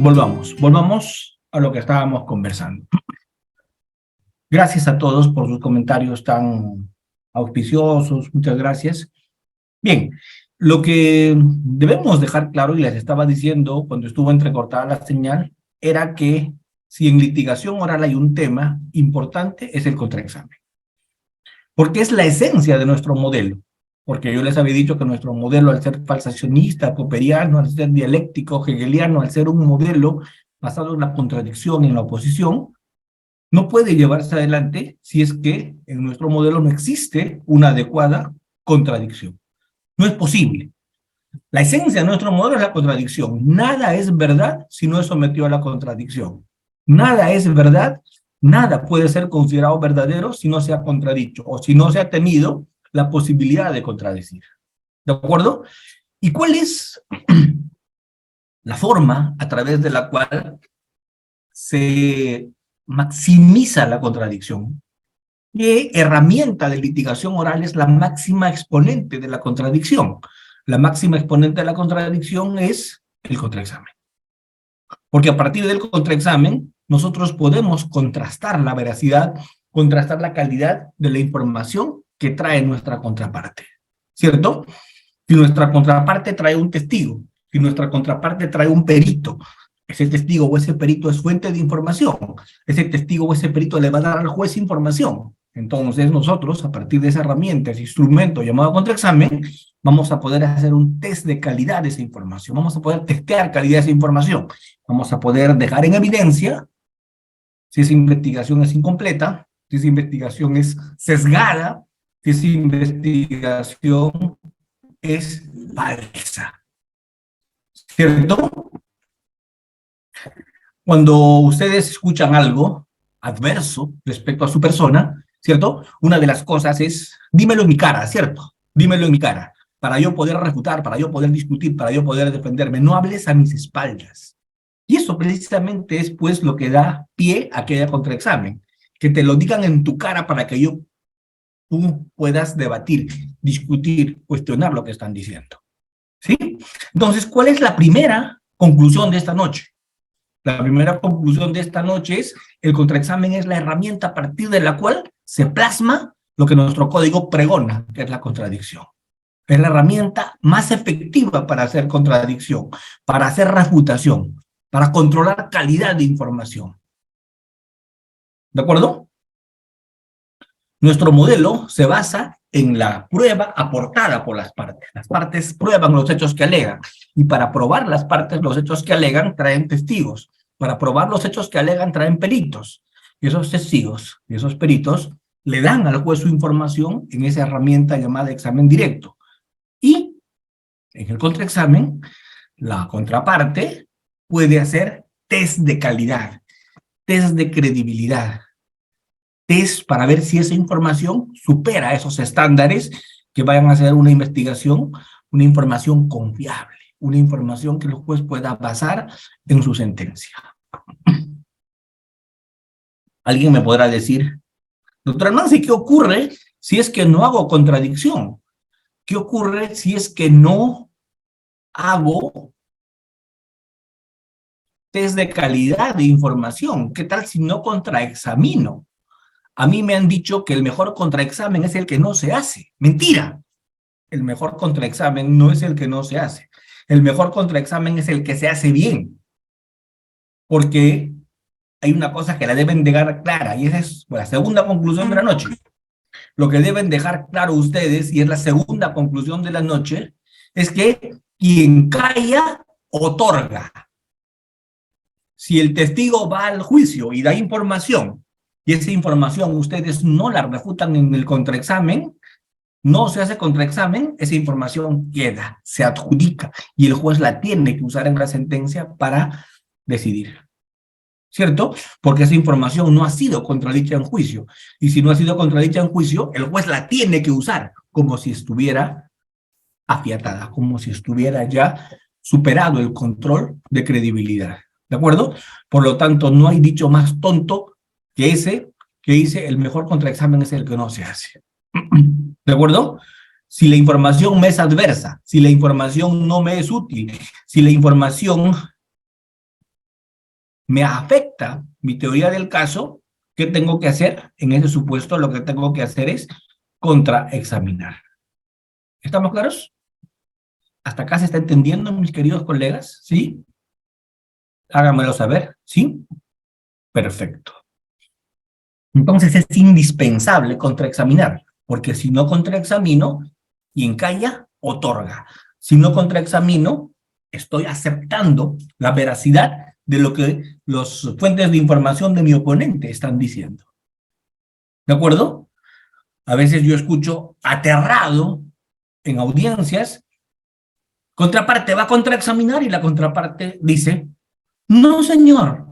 Volvamos a lo que estábamos conversando. Gracias a todos por sus comentarios tan auspiciosos, muchas gracias. Bien, lo que debemos dejar claro, y les estaba diciendo cuando estuvo entrecortada la señal, era que si en litigación oral hay un tema importante, es el contraexamen. Porque es la esencia de nuestro modelo. Porque yo les había dicho que nuestro modelo, al ser falsacionista, popperiano, al ser dialéctico, hegeliano, al ser un modelo basado en la contradicción y en la oposición, no puede llevarse adelante si es que en nuestro modelo no existe una adecuada contradicción. No es posible. La esencia de nuestro modelo es la contradicción. Nada es verdad si no es sometido a la contradicción. Nada es verdad, nada puede ser considerado verdadero si no se ha contradicho o si no se ha tenido la posibilidad de contradecir. ¿De acuerdo? ¿Y cuál es la forma a través de la cual se maximiza la contradicción? ¿Qué herramienta de litigación oral es la máxima exponente de la contradicción? La máxima exponente de la contradicción es el contraexamen. Porque a partir del contraexamen, nosotros podemos contrastar la veracidad, contrastar la calidad de la información que trae nuestra contraparte. ¿Cierto? Si nuestra contraparte trae un testigo, si nuestra contraparte trae un perito, ese testigo o ese perito es fuente de información. Ese testigo o ese perito le va a dar al juez información. Entonces nosotros, a partir de esa herramienta, ese instrumento llamado contraexamen, vamos a poder hacer un test de calidad de esa información. Vamos a poder testear calidad de esa información. Vamos a poder dejar en evidencia si esa investigación es incompleta, si esa investigación es sesgada, si esa investigación es falsa. ¿Cierto? Cuando ustedes escuchan algo adverso respecto a su persona, ¿cierto? Una de las cosas es, dímelo en mi cara, ¿cierto? Dímelo en mi cara, para yo poder refutar, para yo poder discutir, para yo poder defenderme. No hables a mis espaldas. Y eso precisamente es, pues, lo que da pie a que haya contraexamen. Que te lo digan en tu cara para que tú puedas debatir, discutir, cuestionar lo que están diciendo. ¿Sí? Entonces, ¿cuál es la primera conclusión de esta noche? La primera conclusión de esta noche es, el contraexamen es la herramienta a partir de la cual se plasma lo que nuestro código pregona, que es la contradicción. Es la herramienta más efectiva para hacer contradicción, para hacer refutación, para controlar calidad de información. ¿De acuerdo? Nuestro modelo se basa en la prueba aportada por las partes. Las partes prueban los hechos que alegan. Y para probar las partes, los hechos que alegan, traen testigos. Para probar los hechos que alegan, traen peritos. Y esos testigos y esos peritos le dan al juez su información en esa herramienta llamada examen directo. Y en el contraexamen, la contraparte puede hacer test de calidad, test de credibilidad, test para ver si esa información supera esos estándares que vayan a hacer una investigación, una información confiable, una información que el juez pueda basar en su sentencia. Alguien me podrá decir, doctora Nancy, ¿qué ocurre si es que no hago contradicción? ¿Qué ocurre si es que no hago test de calidad de información? ¿Qué tal si no contraexamino? A mí me han dicho que el mejor contraexamen es el que no se hace. Mentira. El mejor contraexamen no es el que no se hace. El mejor contraexamen es el que se hace bien. Porque hay una cosa que la deben dejar clara, y esa es la segunda conclusión de la noche. Lo que deben dejar claro ustedes, y es la segunda conclusión de la noche, es que quien calla, otorga. Si el testigo va al juicio y da información, y esa información ustedes no la refutan en el contraexamen, no se hace contraexamen, esa información queda, se adjudica, y el juez la tiene que usar en la sentencia para decidir. ¿Cierto? Porque esa información no ha sido contradicha en juicio, y si no ha sido contradicha en juicio, el juez la tiene que usar como si estuviera afiatada, como si estuviera ya superado el control de credibilidad. ¿De acuerdo? Por lo tanto, no hay dicho más tonto que ese que dice el mejor contraexamen es el que no se hace. ¿De acuerdo? Si la información me es adversa, si la información no me es útil, si la información me afecta mi teoría del caso, ¿qué tengo que hacer? En ese supuesto, lo que tengo que hacer es contraexaminar. ¿Estamos claros? ¿Hasta acá se está entendiendo, mis queridos colegas? ¿Sí? Háganmelo saber. ¿Sí? Perfecto. Entonces es indispensable contraexaminar, porque si no contraexamino, quien calla, otorga. Si no contraexamino, estoy aceptando la veracidad de lo que las fuentes de información de mi oponente están diciendo. ¿De acuerdo? A veces yo escucho aterrado en audiencias, contraparte va a contraexaminar y la contraparte dice, no señor,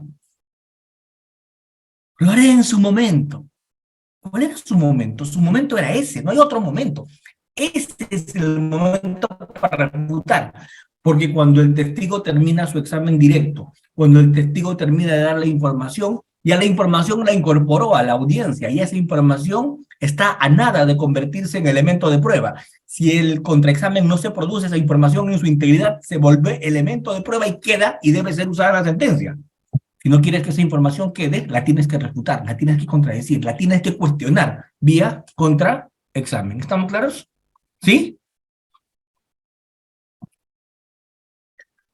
lo haré en su momento. ¿Cuál era su momento? Su momento era ese, no hay otro momento. Ese es el momento para refutar, porque cuando el testigo termina su examen directo, cuando el testigo termina de dar la información, ya la información la incorporó a la audiencia y esa información está a nada de convertirse en elemento de prueba. Si el contraexamen no se produce, esa información en su integridad se vuelve elemento de prueba y queda y debe ser usada en la sentencia. Si no quieres que esa información quede, la tienes que refutar, la tienes que contradecir, la tienes que cuestionar vía contraexamen. ¿Estamos claros? ¿Sí?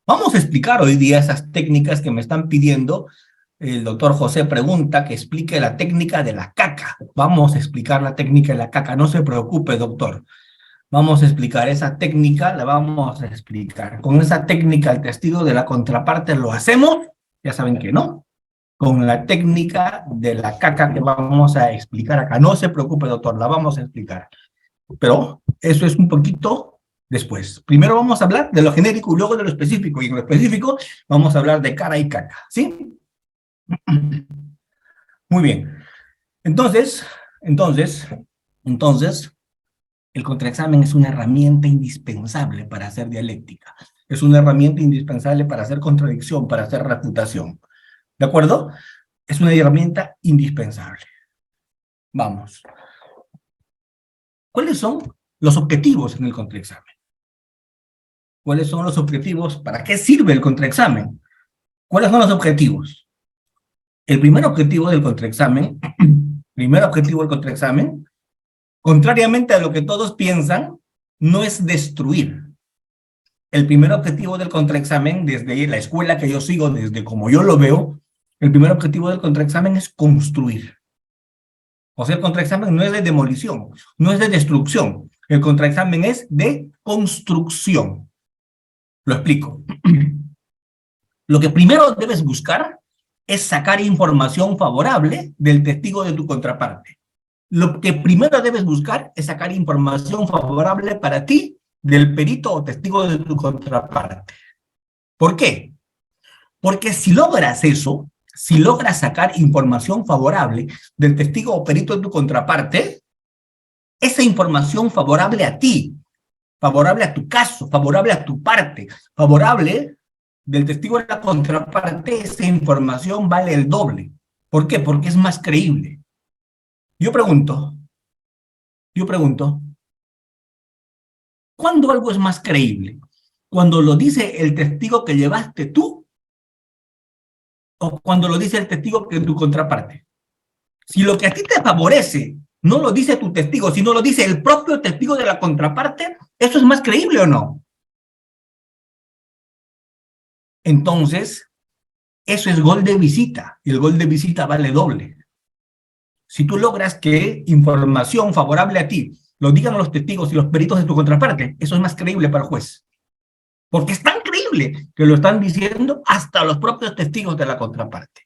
Vamos a explicar hoy día esas técnicas que me están pidiendo. El doctor José pregunta que explique la técnica de la caca. Vamos a explicar la técnica de la caca. No se preocupe, doctor. Vamos a explicar esa técnica, la vamos a explicar. Con esa técnica, el testigo de la contraparte lo hacemos. Ya saben que no. Con la técnica de la caca que vamos a explicar acá. No se preocupe, doctor, la vamos a explicar. Pero eso es un poquito después. Primero vamos a hablar de lo genérico y luego de lo específico. Y en lo específico vamos a hablar de cara y caca. ¿Sí? Muy bien. Entonces, el contraexamen es una herramienta indispensable para hacer dialéctica. Es una herramienta indispensable para hacer contradicción, para hacer refutación. ¿De acuerdo? Es una herramienta indispensable. Vamos. ¿Cuáles son los objetivos en el contraexamen? ¿Cuáles son los objetivos? ¿Para qué sirve el contraexamen? ¿Cuáles son los objetivos? El primer objetivo del contraexamen, contrariamente a lo que todos piensan, no es destruir. El primer objetivo del contraexamen, desde la escuela que yo sigo, desde como yo lo veo, el primer objetivo del contraexamen es construir. O sea, el contraexamen no es de demolición, no es de destrucción. El contraexamen es de construcción. Lo explico. Lo que primero debes buscar es sacar información favorable del testigo de tu contraparte. Lo que primero debes buscar es sacar información favorable para ti del perito o testigo de tu contraparte. ¿Por qué? Porque si logras eso, si logras sacar información favorable del testigo o perito de tu contraparte, esa información favorable a ti, favorable a tu caso, favorable a tu parte, favorable del testigo de la contraparte, esa información vale el doble. ¿Por qué? Porque es más creíble. Yo pregunto, ¿cuándo algo es más creíble? ¿Cuando lo dice el testigo que llevaste tú o cuando lo dice el testigo que es tu contraparte? Si lo que a ti te favorece no lo dice tu testigo, sino lo dice el propio testigo de la contraparte, ¿eso es más creíble o no? Entonces, eso es gol de visita, y el gol de visita vale doble. Si tú logras que información favorable a ti lo digan los testigos y los peritos de tu contraparte, eso es más creíble para el juez. Porque es tan creíble que lo están diciendo hasta los propios testigos de la contraparte.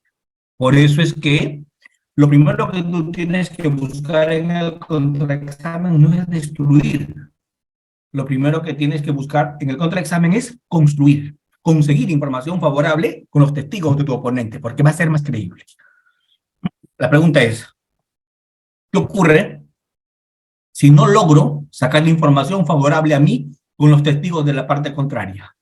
Por eso es que lo primero que tú tienes que buscar en el contraexamen no es destruir. Lo primero que tienes que buscar en el contraexamen es construir, conseguir información favorable con los testigos de tu oponente, porque va a ser más creíble. La pregunta es, ¿qué ocurre si no logro sacar la información favorable a mí con los testigos de la parte contraria?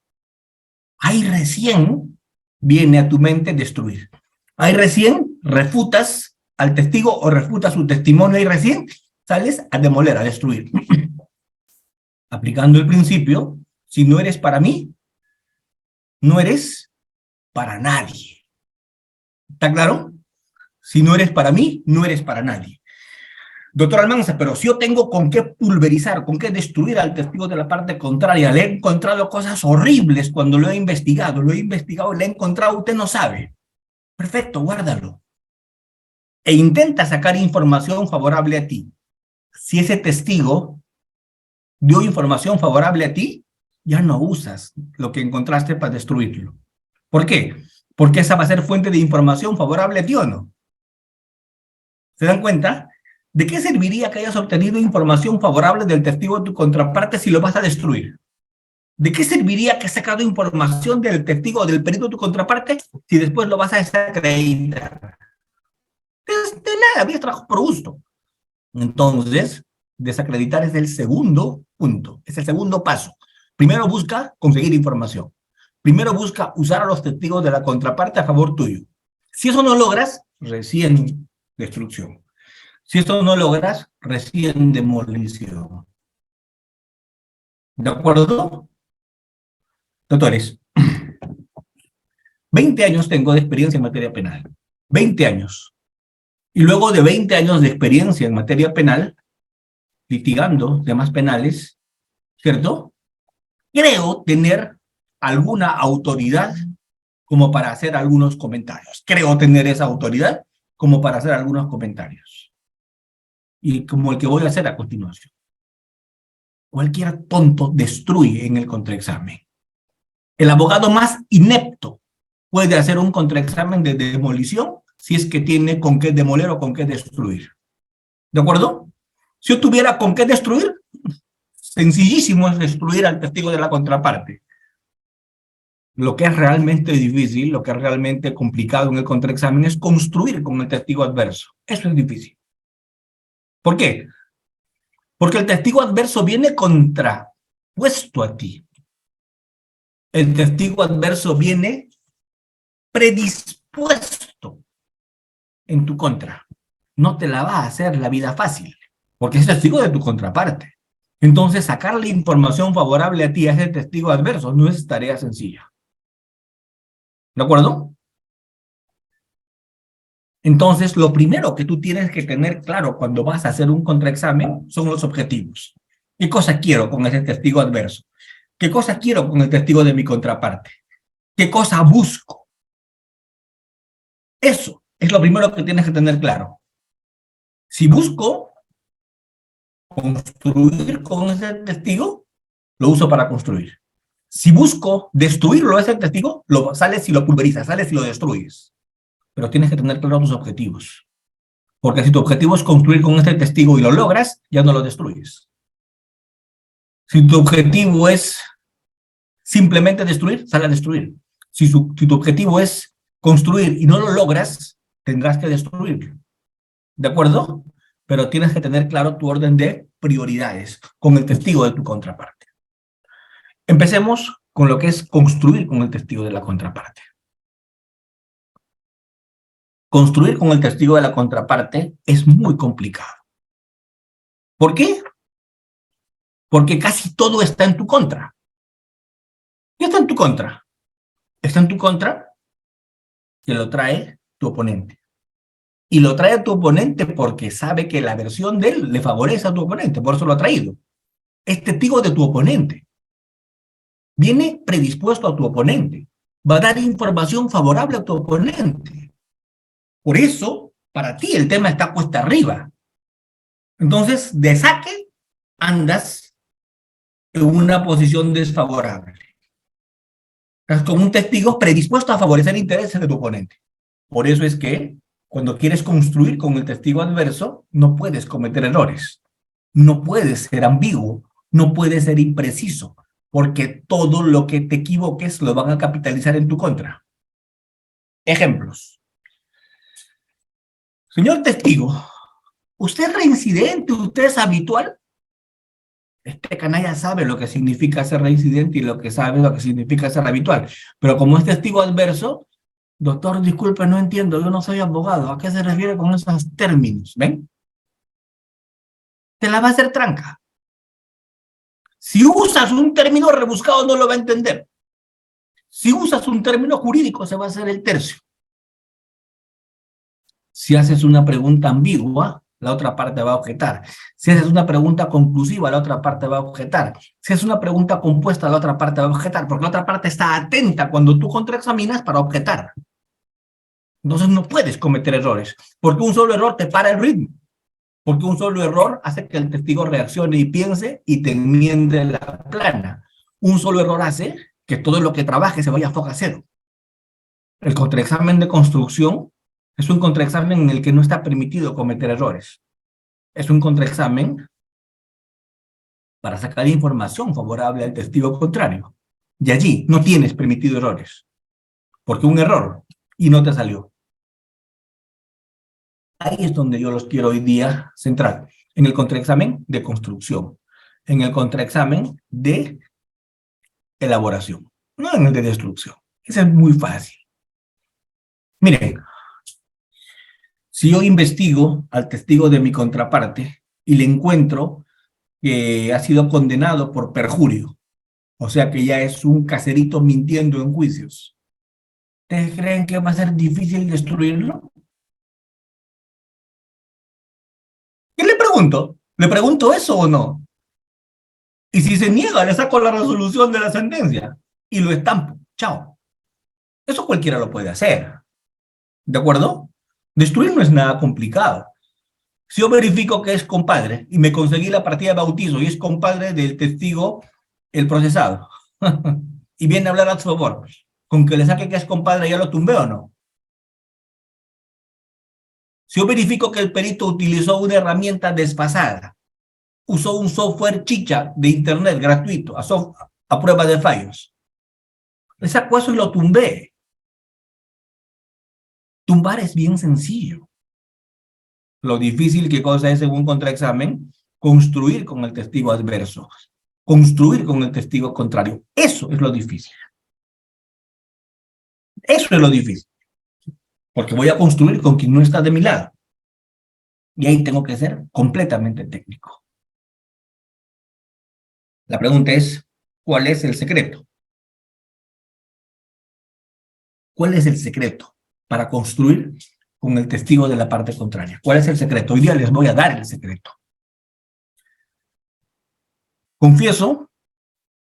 Ahí recién viene a tu mente destruir. Ahí recién refutas al testigo o refutas su testimonio y recién sales a demoler, a destruir. Aplicando el principio, si no eres para mí, no eres para nadie. ¿Está claro? Si no eres para mí, no eres para nadie. Doctor Almanza, pero si yo tengo con qué pulverizar, con qué destruir al testigo de la parte contraria, le he encontrado cosas horribles cuando lo he investigado, le he encontrado, usted no sabe. Perfecto, guárdalo. E intenta sacar información favorable a ti. Si ese testigo dio información favorable a ti, ya no usas lo que encontraste para destruirlo. ¿Por qué? Porque esa va a ser fuente de información favorable a ti o no. ¿Se dan cuenta? ¿De qué serviría que hayas obtenido información favorable del testigo de tu contraparte si lo vas a destruir? ¿De qué serviría que has sacado información del testigo o del perito de tu contraparte si después lo vas a desacreditar? De nada, habías trabajado por gusto. Entonces, desacreditar es el segundo punto, es el segundo paso. Primero busca conseguir información. Primero busca usar a los testigos de la contraparte a favor tuyo. Si eso no logras, recién destrucción. Si esto no logras, recién demolición. ¿De acuerdo? Doctores, 20 años tengo de experiencia en materia penal. 20 años. Y luego de 20 años de experiencia en materia penal, litigando temas penales, ¿cierto? Creo tener alguna autoridad como para hacer algunos comentarios. Creo tener esa autoridad como para hacer algunos comentarios. Y como el que voy a hacer a continuación. Cualquier tonto destruye en el contraexamen. El abogado más inepto puede hacer un contraexamen de demolición si es que tiene con qué demoler o con qué destruir. ¿De acuerdo? Si yo tuviera con qué destruir, sencillísimo es destruir al testigo de la contraparte. Lo que es realmente difícil, lo que es realmente complicado en el contraexamen es construir con el testigo adverso. Eso es difícil. ¿Por qué? Porque el testigo adverso viene contrapuesto a ti. El testigo adverso viene predispuesto en tu contra. No te la va a hacer la vida fácil, porque es testigo de tu contraparte. Entonces, sacarle información favorable a ti a ese testigo adverso no es tarea sencilla. ¿De acuerdo? Entonces, lo primero que tú tienes que tener claro cuando vas a hacer un contraexamen son los objetivos. ¿Qué cosa quiero con ese testigo adverso? ¿Qué cosa quiero con el testigo de mi contraparte? ¿Qué cosa busco? Eso es lo primero que tienes que tener claro. Si busco construir con ese testigo, lo uso para construir. Si busco destruirlo a ese testigo, sales y lo pulverizas, sales y lo destruyes. Pero tienes que tener claros tus objetivos. Porque si tu objetivo es construir con este testigo y lo logras, ya no lo destruyes. Si tu objetivo es simplemente destruir, sale a destruir. Si tu objetivo es construir y no lo logras, tendrás que destruirlo. ¿De acuerdo? Pero tienes que tener claro tu orden de prioridades con el testigo de tu contraparte. Empecemos con lo que es construir con el testigo de la contraparte. Construir con el testigo de la contraparte es muy complicado. ¿Por qué? Porque casi todo está en tu contra. ¿Qué está en tu contra? Está en tu contra que lo trae tu oponente. Y lo trae tu oponente porque sabe que la versión de él le favorece a tu oponente, por eso lo ha traído. Es testigo de tu oponente. Viene predispuesto a tu oponente. Va a dar información favorable a tu oponente. Por eso, para ti el tema está cuesta arriba. Entonces, de saque, andas en una posición desfavorable. Estás como un testigo predispuesto a favorecer intereses de tu oponente. Por eso es que cuando quieres construir con el testigo adverso, no puedes cometer errores. No puedes ser ambiguo, no puedes ser impreciso, porque todo lo que te equivoques lo van a capitalizar en tu contra. Ejemplos. Señor testigo, ¿usted es reincidente? ¿Usted es habitual? Este canalla sabe lo que significa ser reincidente y lo que sabe lo que significa ser habitual. Pero como es testigo adverso, doctor, disculpe, no entiendo, yo no soy abogado. ¿A qué se refiere con esos términos? ¿Ven? Te la va a hacer tranca. Si usas un término rebuscado, no lo va a entender. Si usas un término jurídico, se va a hacer el tercio. Si haces una pregunta ambigua, la otra parte va a objetar. Si haces una pregunta conclusiva, la otra parte va a objetar. Si haces una pregunta compuesta, la otra parte va a objetar, porque la otra parte está atenta cuando tú contraexaminas para objetar. Entonces no puedes cometer errores, porque un solo error te para el ritmo, porque un solo error hace que el testigo reaccione y piense y te enmiende la plana. Un solo error hace que todo lo que trabaje se vaya a foca cero. El contraexamen de construcción es un contraexamen en el que no está permitido cometer errores. Es un contraexamen para sacar información favorable al testigo contrario. Y allí no tienes permitido errores, porque un error y no te salió. Ahí es donde yo los quiero hoy día centrar, en el contraexamen de construcción, en el contraexamen de elaboración, no en el de destrucción. Ese es muy fácil. Miren, si yo investigo al testigo de mi contraparte y le encuentro que ha sido condenado por perjurio, o sea que ya es un caserito mintiendo en juicios, ¿ustedes creen que va a ser difícil destruirlo? ¿Qué le pregunto? ¿Le pregunto eso o no? Y si se niega, le saco la resolución de la sentencia y lo estampo. Chao. Eso cualquiera lo puede hacer. ¿De acuerdo? Destruir no es nada complicado. Si yo verifico que es compadre y me conseguí la partida de bautizo y es compadre del testigo, el procesado, y viene a hablar a su favor, con que le saque que es compadre, ¿ya lo tumbé o no? Si yo verifico que el perito utilizó una herramienta desfasada, usó un software chicha de internet gratuito a prueba de fallos, le saco eso y lo tumbé. Tumbar es bien sencillo. Lo difícil que cosa es, según contraexamen, construir con el testigo adverso, construir con el testigo contrario. Eso es lo difícil. Eso es lo difícil. Porque voy a construir con quien no está de mi lado. Y ahí tengo que ser completamente técnico. La pregunta es, ¿cuál es el secreto? ¿Cuál es el secreto para construir con el testigo de la parte contraria? ¿Cuál es el secreto? Hoy día les voy a dar el secreto. Confieso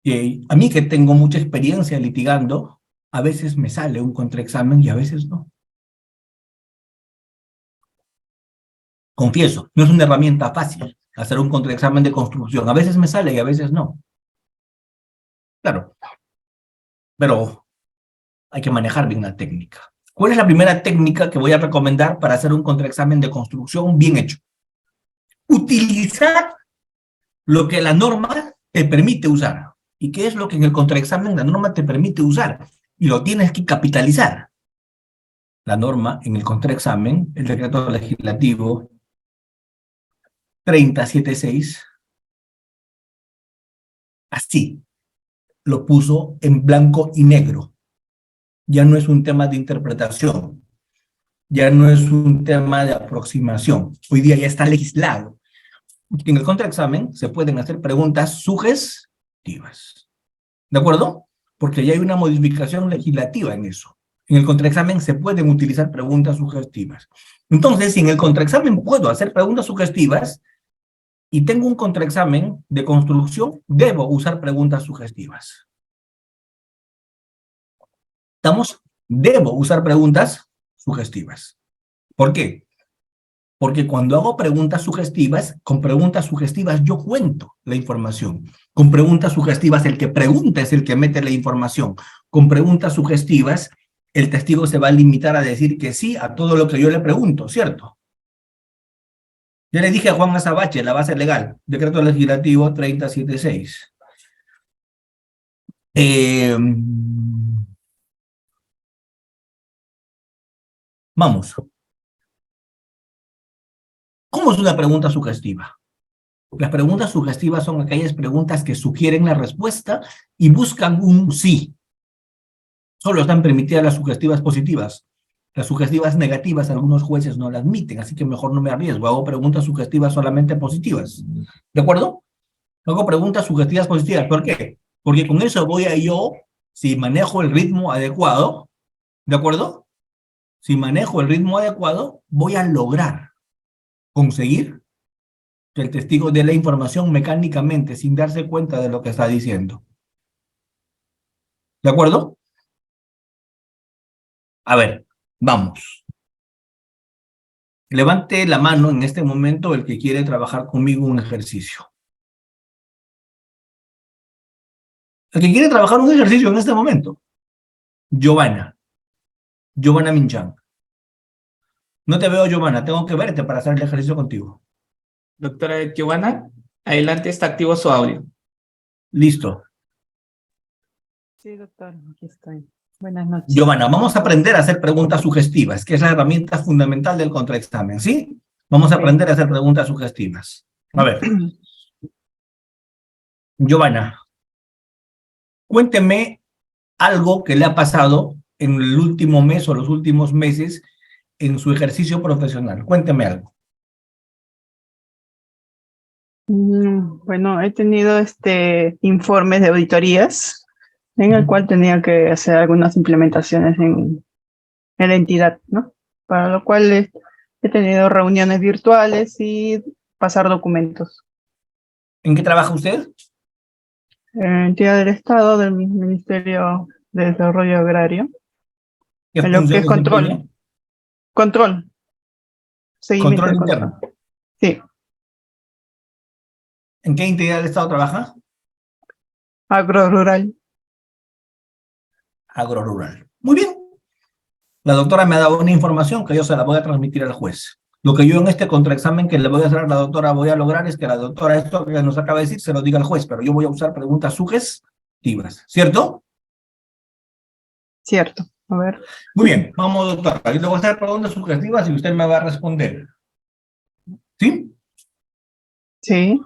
que a mí, que tengo mucha experiencia litigando, a veces me sale un contraexamen y a veces no. Confieso, no es una herramienta fácil hacer un contraexamen de construcción. A veces me sale y a veces no. Claro, pero hay que manejar bien la técnica. ¿Cuál es la primera técnica que voy a recomendar para hacer un contraexamen de construcción bien hecho? Utilizar lo que la norma te permite usar. ¿Y qué es lo que en el contraexamen la norma te permite usar? Y lo tienes que capitalizar. La norma en el contraexamen, el decreto legislativo 3076, así lo puso en blanco y negro. Ya no es un tema de interpretación, ya no es un tema de aproximación. Hoy día ya está legislado. En el contraexamen se pueden hacer preguntas sugestivas. ¿De acuerdo? Porque ya hay una modificación legislativa en eso. En el contraexamen se pueden utilizar preguntas sugestivas. Entonces, si en el contraexamen puedo hacer preguntas sugestivas y tengo un contraexamen de construcción, debo usar preguntas sugestivas. ¿Estamos? Debo usar preguntas sugestivas. ¿Por qué? Porque cuando hago preguntas sugestivas, con preguntas sugestivas yo cuento la información. Con preguntas sugestivas el que pregunta es el que mete la información. Con preguntas sugestivas el testigo se va a limitar a decir que sí a todo lo que yo le pregunto, ¿cierto? Ya le dije a Juan Azabache, la base legal, decreto legislativo 3076. Vamos. ¿Cómo es una pregunta sugestiva? Las preguntas sugestivas son aquellas preguntas que sugieren la respuesta y buscan un sí. Solo están permitidas las sugestivas positivas. Las sugestivas negativas algunos jueces no las admiten, así que mejor no me arriesgo. Hago preguntas sugestivas solamente positivas. ¿De acuerdo? Hago preguntas sugestivas positivas. ¿Por qué? Porque con eso voy a yo, si manejo el ritmo adecuado, ¿de acuerdo? si manejo el ritmo adecuado, voy a lograr conseguir que el testigo dé la información mecánicamente, sin darse cuenta de lo que está diciendo. ¿De acuerdo? A ver, vamos. Levante la mano en este momento el que quiere trabajar conmigo un ejercicio. El que quiere trabajar un ejercicio en este momento. Giovanna Minchán. No te veo, Giovanna, tengo que verte para hacer el ejercicio contigo. Doctora Giovanna, adelante, está activo su audio. Listo. Sí, doctor, aquí estoy. Buenas noches. Giovanna, vamos a aprender a hacer preguntas sugestivas, que es la herramienta fundamental del contraexamen, ¿sí? Vamos a aprender a hacer preguntas sugestivas. A ver. Giovanna, cuénteme algo que le ha pasado en el último mes o los últimos meses en su ejercicio profesional. Cuénteme algo. Bueno, he tenido informes de auditorías en el cual tenía que hacer algunas implementaciones en la entidad, ¿no? Para lo cual he tenido reuniones virtuales y pasar documentos. ¿En qué trabaja usted? Entidad del Estado, del Ministerio de Desarrollo Agrario, ¿Qué en lo que función es control. desempeña? Control. Seguimiento Control de control. interno. Sí, ¿En qué entidad del Estado trabaja? agrorural. Agrorural. Muy bien. La doctora me ha dado una información que yo se la voy a transmitir al juez. Lo que yo en este contraexamen que le voy a hacer a la doctora voy a lograr es que la doctora esto que nos acaba de decir se lo diga al juez, pero yo voy a usar preguntas sugestivas, ¿cierto? Cierto. A ver. Muy bien, vamos doctora. Yo le voy a hacer preguntas sugestivas y usted me va a responder. ¿Sí? Sí,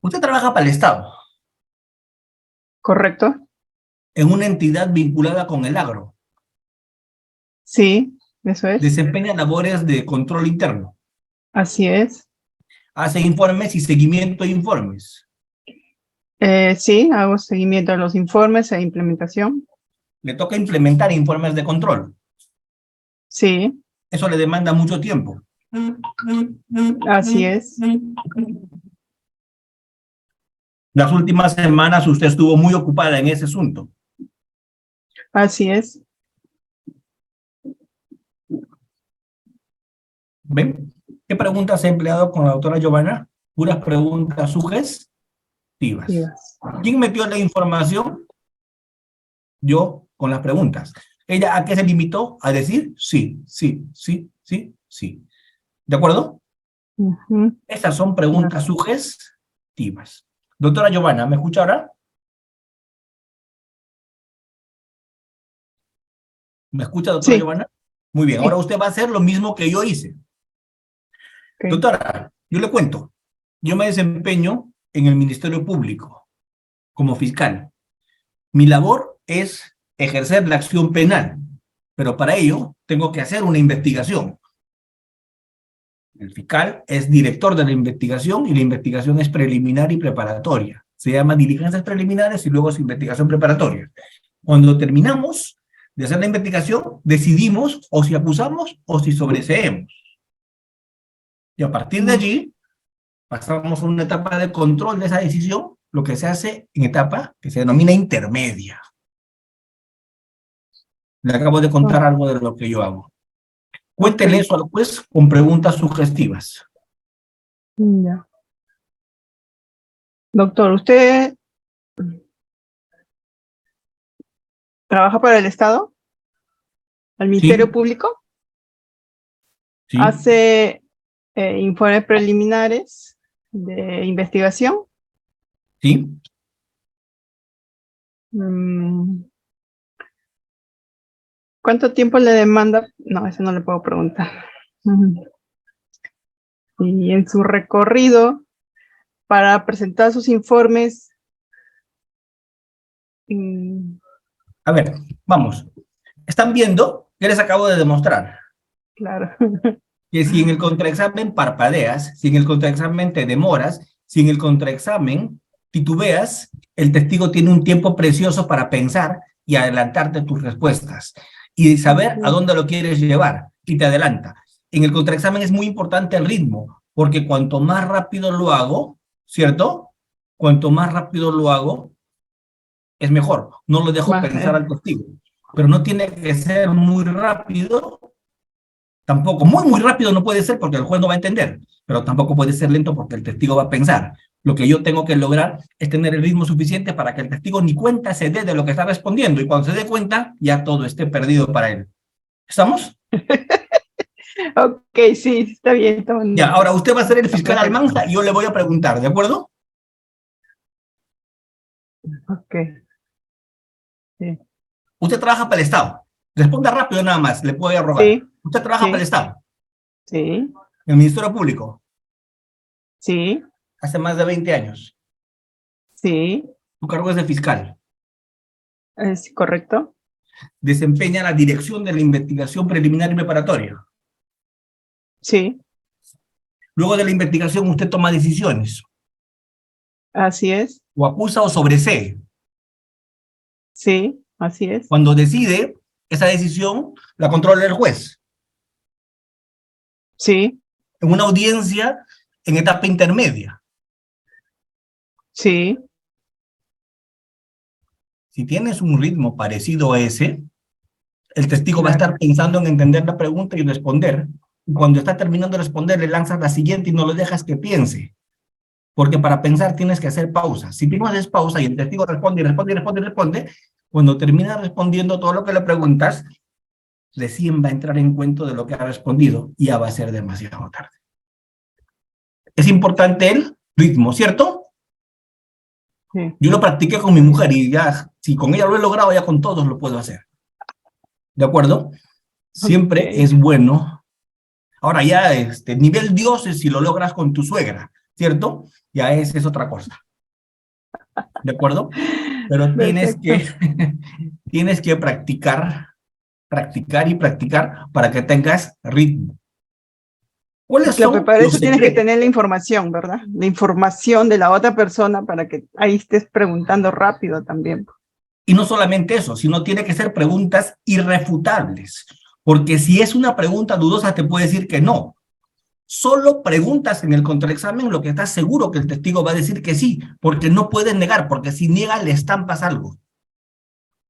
Usted trabaja para el Estado, correcto. en una entidad vinculada con el agro. Sí, eso es. Desempeña labores de control interno. Así es. Hace informes y seguimiento de informes. Sí, hago seguimiento a los informes e implementación. Le toca implementar informes de control. Sí, Eso le demanda mucho tiempo. así es. Las últimas semanas usted estuvo muy ocupada en ese asunto. Así es. ¿Ven? ¿Qué preguntas he empleado con la doctora Giovanna? Puras preguntas sugestivas. Divas. ¿Quién metió la información? Yo, con las preguntas. ¿Ella a qué se limitó? A decir sí, sí, sí, sí, sí. ¿De acuerdo? Ujú. Estas son preguntas sugestivas. Doctora Giovanna, ¿me escucha ahora? ¿Me escucha, doctora Sí, Giovanna? Muy bien, ahora sí. usted va a hacer lo mismo que yo hice. Ok. Doctora, yo le cuento. Yo me desempeño en el Ministerio Público como fiscal. Mi labor es ejercer la acción penal, pero para ello tengo que hacer una investigación. El fiscal es director de la investigación y la investigación es preliminar y preparatoria. Se llama diligencias preliminares y luego es investigación preparatoria. Cuando terminamos de hacer la investigación, decidimos o si acusamos o si sobreseemos. Y a partir de allí, pasamos a una etapa de control de esa decisión, lo que se hace en etapa que se denomina intermedia. Le acabo de contar algo de lo que yo hago. Cuéntele eso al juez con preguntas sugestivas. Ya. Doctor, ¿usted trabaja para el Estado? ¿Al Ministerio Sí, Público? sí, ¿Hace informes preliminares de investigación? sí. Mm, ¿Cuánto tiempo le demanda? No, eso no le puedo preguntar. Ujú. Y en su recorrido para presentar sus informes, mm, A ver, vamos. Están viendo que les acabo de demostrar claro. que si en el contraexamen parpadeas, si en el contraexamen te demoras, si en el contraexamen titubeas, el testigo tiene un tiempo precioso para pensar y adelantarte tus respuestas. y saber a dónde lo quieres llevar, y te adelanta. En el contraexamen es muy importante el ritmo, porque cuanto más rápido lo hago, ¿cierto? Cuanto más rápido lo hago, es mejor. No lo dejo Más, pensar al testigo. Pero no tiene que ser muy rápido, tampoco. Muy rápido no puede ser porque el juez no va a entender, pero tampoco puede ser lento porque el testigo va a pensar. Lo que yo tengo que lograr es tener el ritmo suficiente para que el testigo ni cuenta se dé de lo que está respondiendo, y cuando se dé cuenta, ya todo esté perdido para él. ¿Estamos? Ok, sí, está bien. Ya, ahora usted va a ser el Está fiscal perfecto. Almanza y yo le voy a preguntar, ¿de acuerdo? Ok, sí. Usted trabaja para el Estado. Responda rápido nada más, le puedo robar. Sí, Usted trabaja para el sí, Estado, sí, en el Ministerio Público, sí, hace más de 20 años. sí, Su cargo es de fiscal. es correcto. Desempeña la dirección de la investigación preliminar y preparatoria. Sí, Luego de la investigación, usted toma decisiones, así es. o acusa o sobresee. Sí, así es. Cuando decide, esa decisión la controla el juez. Sí, En una audiencia en etapa intermedia. sí, Si tienes un ritmo parecido a ese, el testigo va a claro. estar pensando en entender la pregunta y responder. Y cuando está terminando de responder, le lanzas la siguiente y no lo dejas que piense. Porque para pensar tienes que hacer pausa. Si tú no haces pausa y el testigo responde y responde y responde y responde, cuando termina respondiendo todo lo que le preguntas, recién va a entrar en cuento de lo que ha respondido y ya va a ser demasiado tarde. Es importante el ritmo, ¿cierto? Sí. Yo lo practiqué con mi mujer y ya, si con ella lo he logrado, ya con todos lo puedo hacer. ¿De acuerdo? Siempre Ok. es bueno. Ahora ya, nivel Dios es si lo logras con tu suegra, ¿cierto? Ya es otra cosa. ¿De acuerdo? Pero Perfecto. tienes que practicar, practicar y practicar para que tengas ritmo. ¿Cuáles Claro, pero son para los eso tienes que secretos? tener la información, ¿verdad? La información de la otra persona para que ahí estés preguntando rápido también. Y no solamente eso, sino tiene que ser preguntas irrefutables. Porque si es una pregunta dudosa, te puede decir que no. Solo preguntas en el contraexamen lo que estás seguro que el testigo va a decir que sí, porque no puedes negar, porque si niega le estampas algo.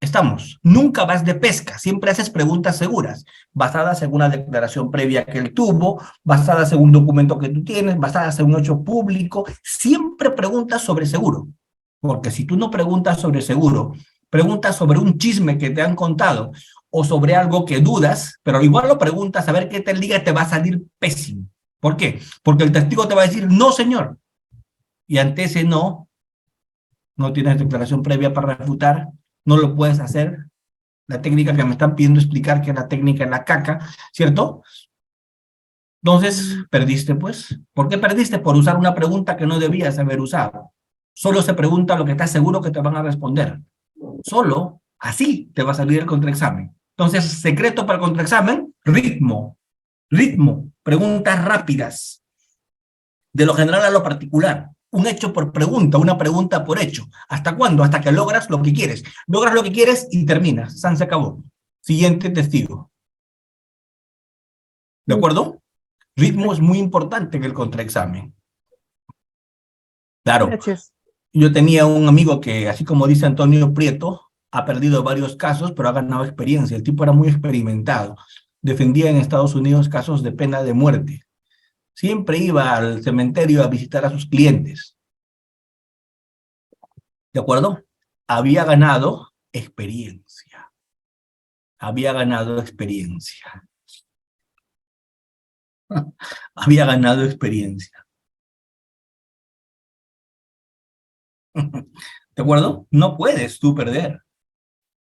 Estamos. Nunca vas de pesca, siempre haces preguntas seguras, basadas en una declaración previa que él tuvo, basadas en un documento que tú tienes, basadas en un hecho público. Siempre preguntas sobre seguro, porque si tú no preguntas sobre seguro, preguntas sobre un chisme que te han contado o sobre algo que dudas, pero igual lo preguntas a ver qué te diga, te va a salir pésimo. ¿Por qué? Porque el testigo te va a decir, no, señor. Y ante ese no, no tienes declaración previa para refutar, no lo puedes hacer. La técnica que me están pidiendo explicar, que es la técnica en la caca, ¿cierto? Entonces, perdiste, pues. ¿Por qué perdiste? Por usar una pregunta que no debías haber usado. Solo se pregunta lo que estás seguro que te van a responder. Solo así te va a salir el contraexamen. Entonces, secreto para el contraexamen, ritmo. Ritmo, preguntas rápidas, de lo general a lo particular. Un hecho por pregunta, una pregunta por hecho. ¿Hasta cuándo? Hasta que logras lo que quieres. Logras lo que quieres y terminas. San se acabó. Siguiente testigo. ¿De acuerdo? Ritmo es Perfecto. muy importante en el contraexamen. Claro, Gracias. yo tenía un amigo que, así como dice Antonio Prieto, ha perdido varios casos, pero ha ganado experiencia. El tipo era muy experimentado. Defendía en Estados Unidos casos de pena de muerte. Siempre iba al cementerio a visitar a sus clientes. ¿De acuerdo? Había ganado experiencia. Había ganado experiencia. Había ganado experiencia. ¿De acuerdo? No puedes tú perder.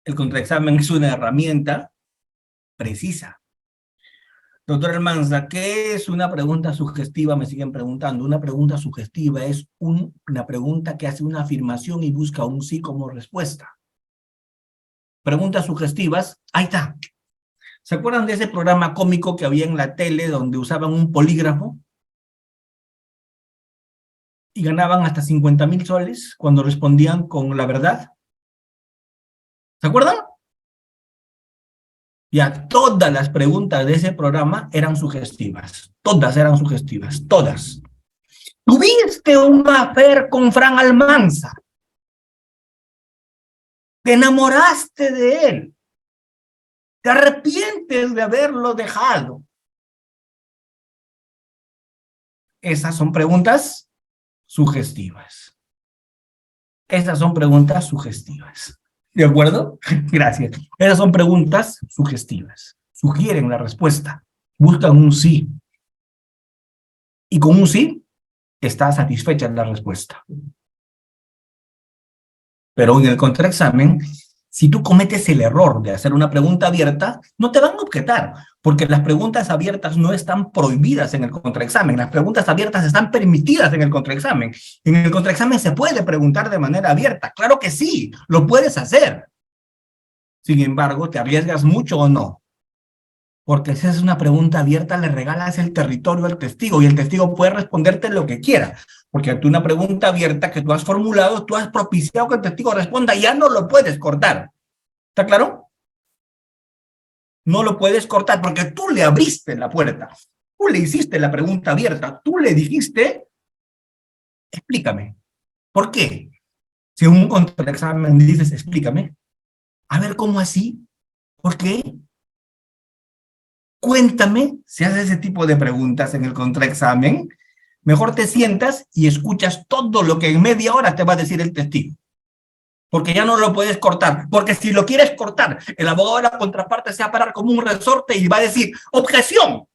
El contraexamen es una herramienta precisa. Doctor Almanza, ¿qué es una pregunta sugestiva? Me siguen preguntando. Una pregunta sugestiva es una pregunta que hace una afirmación y busca un sí como respuesta. Preguntas sugestivas, ahí está. ¿Se acuerdan de ese programa cómico que había en la tele donde usaban un polígrafo y ganaban hasta 50,000 soles cuando respondían con la verdad? ¿Se acuerdan? Ya todas las preguntas de ese programa eran sugestivas. Todas eran sugestivas, todas. ¿Tuviste un affair con Fran Almanza? ¿Te enamoraste de él? ¿Te arrepientes de haberlo dejado? Esas son preguntas sugestivas. Esas son preguntas sugestivas. ¿De acuerdo? Gracias. Esas son preguntas sugestivas. Sugieren la respuesta. Buscan un sí. Y con un sí está satisfecha la respuesta. Pero en el contraexamen, si tú cometes el error de hacer una pregunta abierta, no te van a objetar, porque las preguntas abiertas no están prohibidas en el contraexamen. Las preguntas abiertas están permitidas en el contraexamen. En el contraexamen se puede preguntar de manera abierta. Claro que sí, lo puedes hacer. Sin embargo, ¿te arriesgas mucho o no? Porque si es una pregunta abierta, le regalas el territorio al testigo y el testigo puede responderte lo que quiera. Porque ante una pregunta abierta que tú has formulado, tú has propiciado que el testigo responda, ya no lo puedes cortar. ¿Está claro? No lo puedes cortar porque tú le abriste la puerta. Tú le hiciste la pregunta abierta. Tú le dijiste, explícame. ¿Por qué? Si en un contraexamen dices, explícame. A ver, ¿cómo así? ¿Por qué? Cuéntame, si haces ese tipo de preguntas en el contraexamen, mejor te sientas y escuchas todo lo que en media hora te va a decir el testigo. Porque ya no lo puedes cortar. Porque si lo quieres cortar, el abogado de la contraparte se va a parar como un resorte y va a decir, ¡objeción!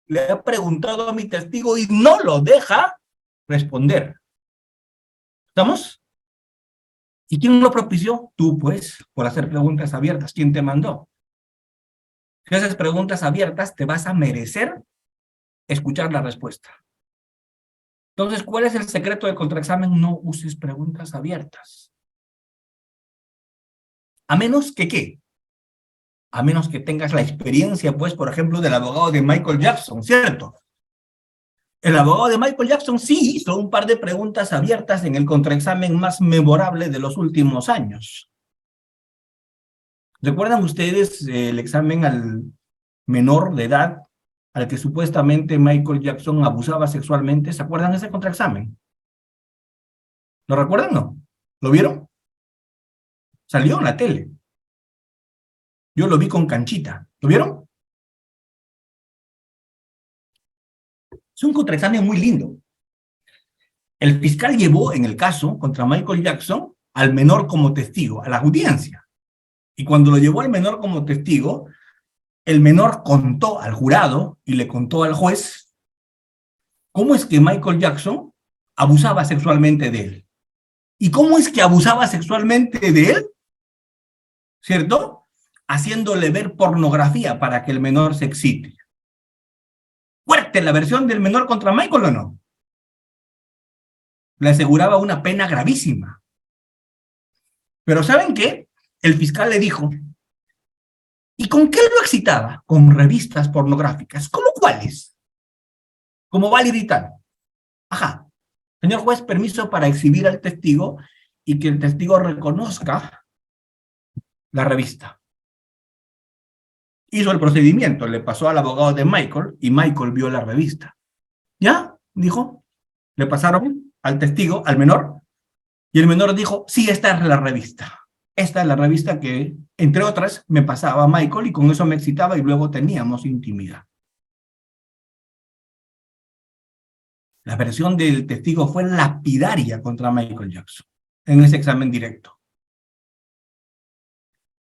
Le he preguntado a mi testigo y no lo deja responder. ¿Estamos? ¿Y quién lo propició? Tú, pues, por hacer preguntas abiertas. ¿Quién te mandó? Si haces preguntas abiertas, te vas a merecer escuchar la respuesta. Entonces, ¿cuál es el secreto del contraexamen? No uses preguntas abiertas. A menos que, ¿qué? A menos que tengas la experiencia, pues, por ejemplo, del abogado de Michael Jackson, ¿cierto? El abogado de Michael Jackson sí hizo un par de preguntas abiertas en el contraexamen más memorable de los últimos años. ¿Recuerdan ustedes el examen al menor de edad al que supuestamente Michael Jackson abusaba sexualmente? ¿Se acuerdan de ese contraexamen? ¿Lo recuerdan? ¿No? ¿Lo vieron? Salió en la tele. Yo lo vi con Canchita. ¿Lo vieron? Es un contraexamen muy lindo. El fiscal llevó en el caso contra Michael Jackson al menor como testigo, a la audiencia. Y cuando lo llevó al menor como testigo, el menor contó al jurado y le contó al juez cómo es que Michael Jackson abusaba sexualmente de él. ¿Y cómo es que abusaba sexualmente de él? ¿Cierto? Haciéndole ver pornografía para que el menor se excite. ¿Fuerte la versión del menor contra Michael o no? Le aseguraba una pena gravísima. Pero ¿saben qué? El fiscal le dijo, ¿y con qué lo excitaba? Con revistas pornográficas. ¿Cómo cuáles? Como válido y tal. Ajá. Señor juez, permiso para exhibir al testigo y que el testigo reconozca la revista. Hizo el procedimiento, le pasó al abogado de Michael y Michael vio la revista. ¿Ya? Dijo. Le pasaron al testigo, al menor, y el menor dijo, sí, esta es la revista. Esta es la revista que, entre otras, me pasaba a Michael y con eso me excitaba y luego teníamos intimidad. La versión del testigo fue lapidaria contra Michael Jackson en ese examen directo.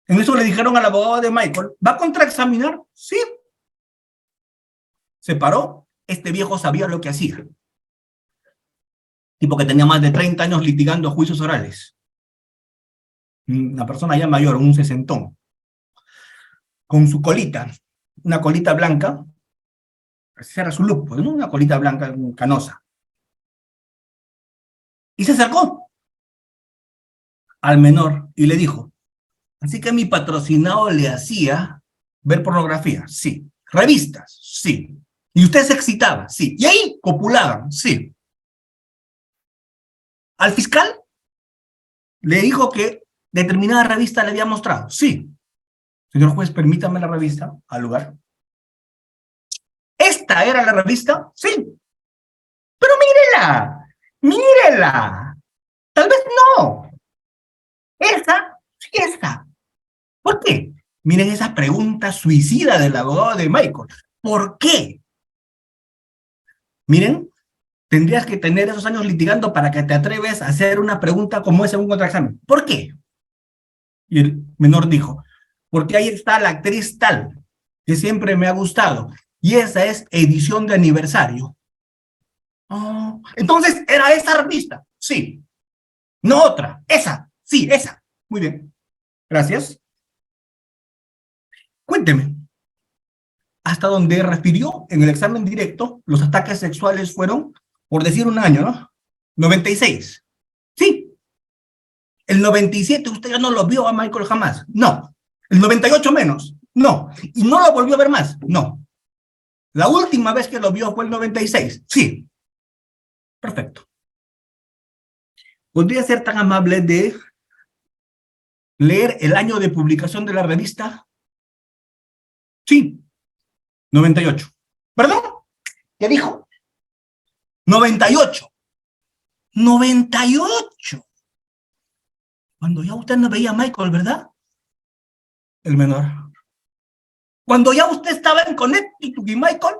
En eso le dijeron al abogado de Michael, ¿va a contraexaminar? Sí. Se paró, este viejo sabía lo que hacía. Tipo que tenía más de 30 años litigando juicios orales. Una persona ya mayor, un sesentón. Con su colita, una colita blanca, ese era su look, pues, ¿no? Una colita blanca canosa. Y se acercó al menor y le dijo, así que mi patrocinado le hacía ver pornografía, sí. Revistas, sí. Y usted se excitaba, sí. Y ahí copulaban, sí. Al fiscal le dijo que determinada revista le había mostrado, sí. Señor juez, permítame la revista al lugar. ¿Esta era la revista? Sí. Pero mírela, mírela. Tal vez no. Esa, sí, esa. ¿Por qué? Miren esa pregunta suicida del abogado de Michael. ¿Por qué? Miren, tendrías que tener esos años litigando para que te atreves a hacer una pregunta como esa en un contraexamen. ¿Por qué? Y el menor dijo, porque ahí está la actriz tal, que siempre me ha gustado, y esa es edición de aniversario. Oh, entonces, ¿era esa revista? Sí. No otra, esa, sí, esa. Muy bien, gracias. Cuénteme, hasta donde refirió en el examen directo, los ataques sexuales fueron, por decir un año, ¿no? 96. Sí. El 97 usted ya no lo vio a Michael jamás. No. El 98 menos. No. Y no lo volvió a ver más. No. La última vez que lo vio fue el 96. Sí. Perfecto. ¿Podría ser tan amable de leer el año de publicación de la revista? Sí. 98. ¿Perdón? ¿Qué dijo? 98. 98. Cuando ya usted no veía a Michael, ¿verdad? El menor. Cuando ya usted estaba en Connecticut y Michael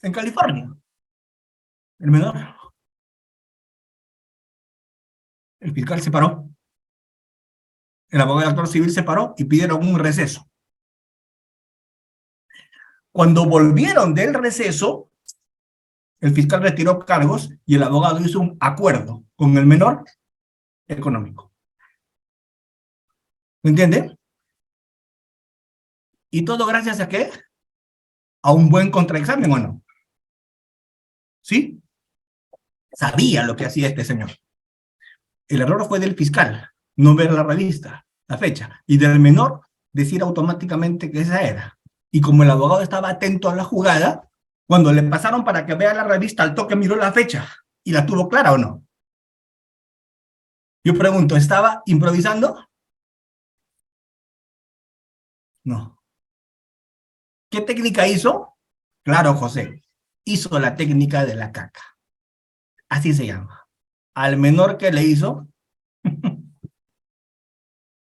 en California. El menor. El fiscal se paró. El abogado del actor civil se paró y pidieron un receso. Cuando volvieron del receso, el fiscal retiró cargos y el abogado hizo un acuerdo con el menor económico. ¿Me entiende? ¿Y todo gracias a qué? A un buen contraexamen, ¿o no? ¿Sí? Sabía lo que hacía este señor. El error fue del fiscal, no ver la revista, la fecha, y del menor decir automáticamente que esa era. Y como el abogado estaba atento a la jugada, cuando le pasaron para que vea la revista, al toque miró la fecha y la tuvo clara, ¿o no? Yo pregunto, ¿estaba improvisando? No. ¿Qué técnica hizo? Claro, José, hizo la técnica de la caca. Así se llama. Al menor que le hizo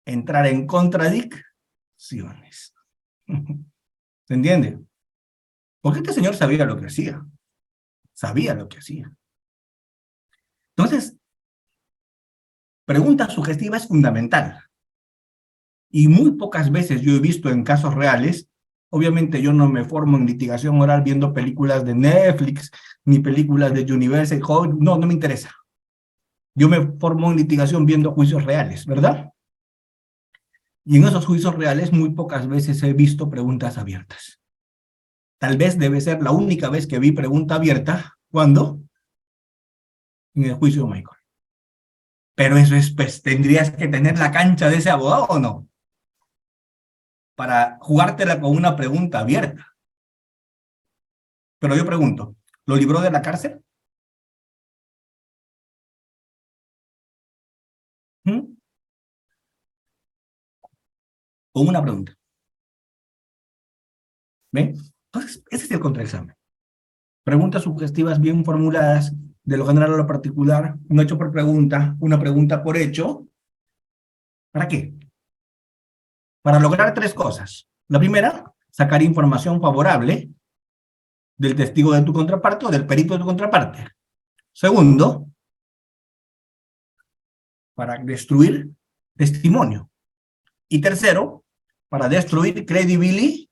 entrar en contradicciones. ¿Se entiende? Porque este señor sabía lo que hacía. Sabía lo que hacía. Entonces, pregunta sugestiva es fundamental. Y muy pocas veces yo he visto en casos reales, obviamente yo no me formo en litigación oral viendo películas de Netflix, ni películas de Universal, no me interesa. Yo me formo en litigación viendo juicios reales, ¿verdad? Y en esos juicios reales muy pocas veces he visto preguntas abiertas. Tal vez debe ser la única vez que vi pregunta abierta, ¿cuándo? En el juicio de Michael. Pero eso es, pues, tendrías que tener la cancha de ese abogado, ¿o no? Para jugártela con una pregunta abierta. Pero yo pregunto, ¿lo libró de la cárcel? ¿Mm? Con una pregunta. ¿Ven? Entonces, ese es el contraexamen. Preguntas sugestivas bien formuladas, de lo general a lo particular, un hecho por pregunta, una pregunta por hecho. ¿Para qué? Para lograr tres cosas. La primera, sacar información favorable del testigo de tu contraparte o del perito de tu contraparte. Segundo, para destruir testimonio. Y tercero, para destruir credibilidad.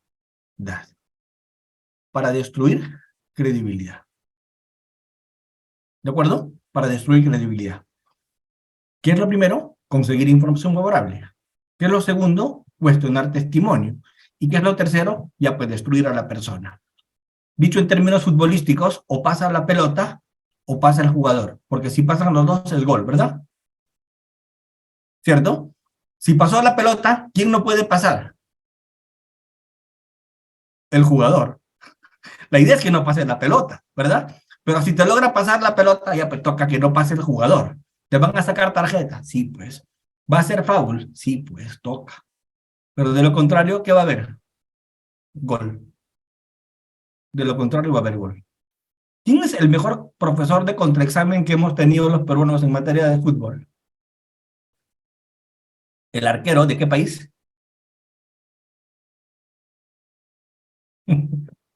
Para destruir credibilidad. ¿De acuerdo? Para destruir credibilidad. ¿Qué es lo primero? Conseguir información favorable. ¿Qué es lo segundo? Cuestionar testimonio. ¿Y qué es lo tercero? Ya pues destruir a la persona. Dicho en términos futbolísticos, o pasa la pelota o pasa el jugador. Porque si pasan los dos es gol, ¿verdad? ¿Cierto? Si pasó la pelota, ¿quién no puede pasar? El jugador. La idea es que no pase la pelota, ¿verdad? Pero si te logra pasar la pelota, ya pues toca que no pase el jugador. ¿Te van a sacar tarjeta? Sí, pues. ¿Va a ser foul? Sí, pues, toca. Pero de lo contrario, ¿qué va a haber? Gol. De lo contrario, va a haber gol. ¿Quién es el mejor profesor de contraexamen que hemos tenido los peruanos en materia de fútbol? ¿El arquero de qué país?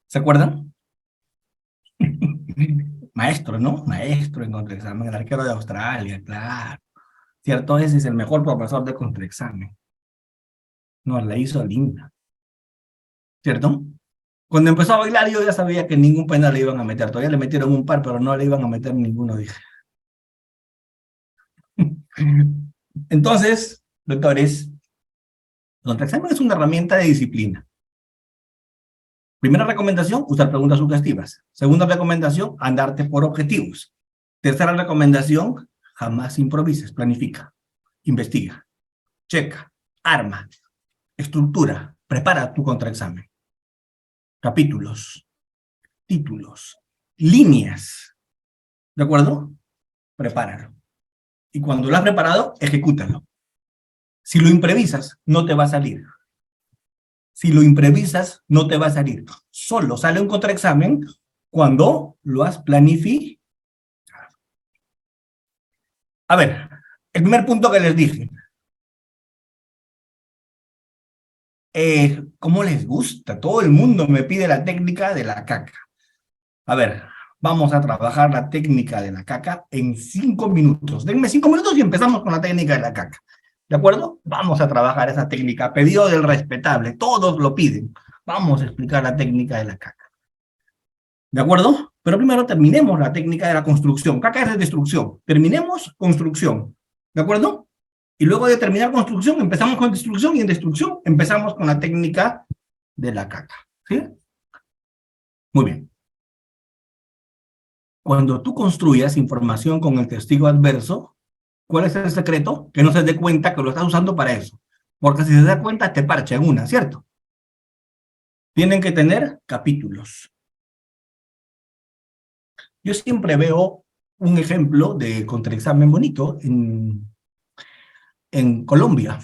¿Se acuerdan? Maestro, ¿no? Maestro en contraexamen, el arquero de Australia, claro. ¿Cierto? Ese es el mejor profesor de contraexamen. Nos la hizo linda. ¿Cierto? Cuando empezó a bailar yo ya sabía que ningún penal le iban a meter. Todavía le metieron un par, pero no le iban a meter ninguno, dije. Entonces, doctores, contraexamen es una herramienta de disciplina. Primera recomendación, usar preguntas sugestivas. Segunda recomendación, andarte por objetivos. Tercera recomendación, jamás improvises, planifica, investiga, checa, arma, estructura, prepara tu contraexamen. Capítulos, títulos, líneas. ¿De acuerdo? Prepáralo. Y cuando lo has preparado, ejecútalo. Si lo improvisas, no te va a salir. Si lo improvisas, no te va a salir. Solo sale un contraexamen cuando lo has planificado. A ver, el primer punto que les dije. ¿Cómo les gusta? Todo el mundo me pide la técnica de la caca. A ver, vamos a trabajar la técnica de la caca en 5 minutos. Denme 5 minutos y empezamos con la técnica de la caca. ¿De acuerdo? Vamos a trabajar esa técnica. Pedido del respetable. Todos lo piden. Vamos a explicar la técnica de la caca. ¿De acuerdo? Pero primero terminemos la técnica de la construcción. Caca es de destrucción. Terminemos construcción. ¿De acuerdo? Y luego de terminar construcción, empezamos con destrucción y en destrucción empezamos con la técnica de la caca. ¿Sí? Muy bien. Cuando tú construyas información con el testigo adverso, ¿cuál es el secreto? Que no se dé cuenta que lo estás usando para eso. Porque si se da cuenta, te parcha en una, ¿cierto? Tienen que tener capítulos. Yo siempre veo un ejemplo de contraexamen bonito en Colombia.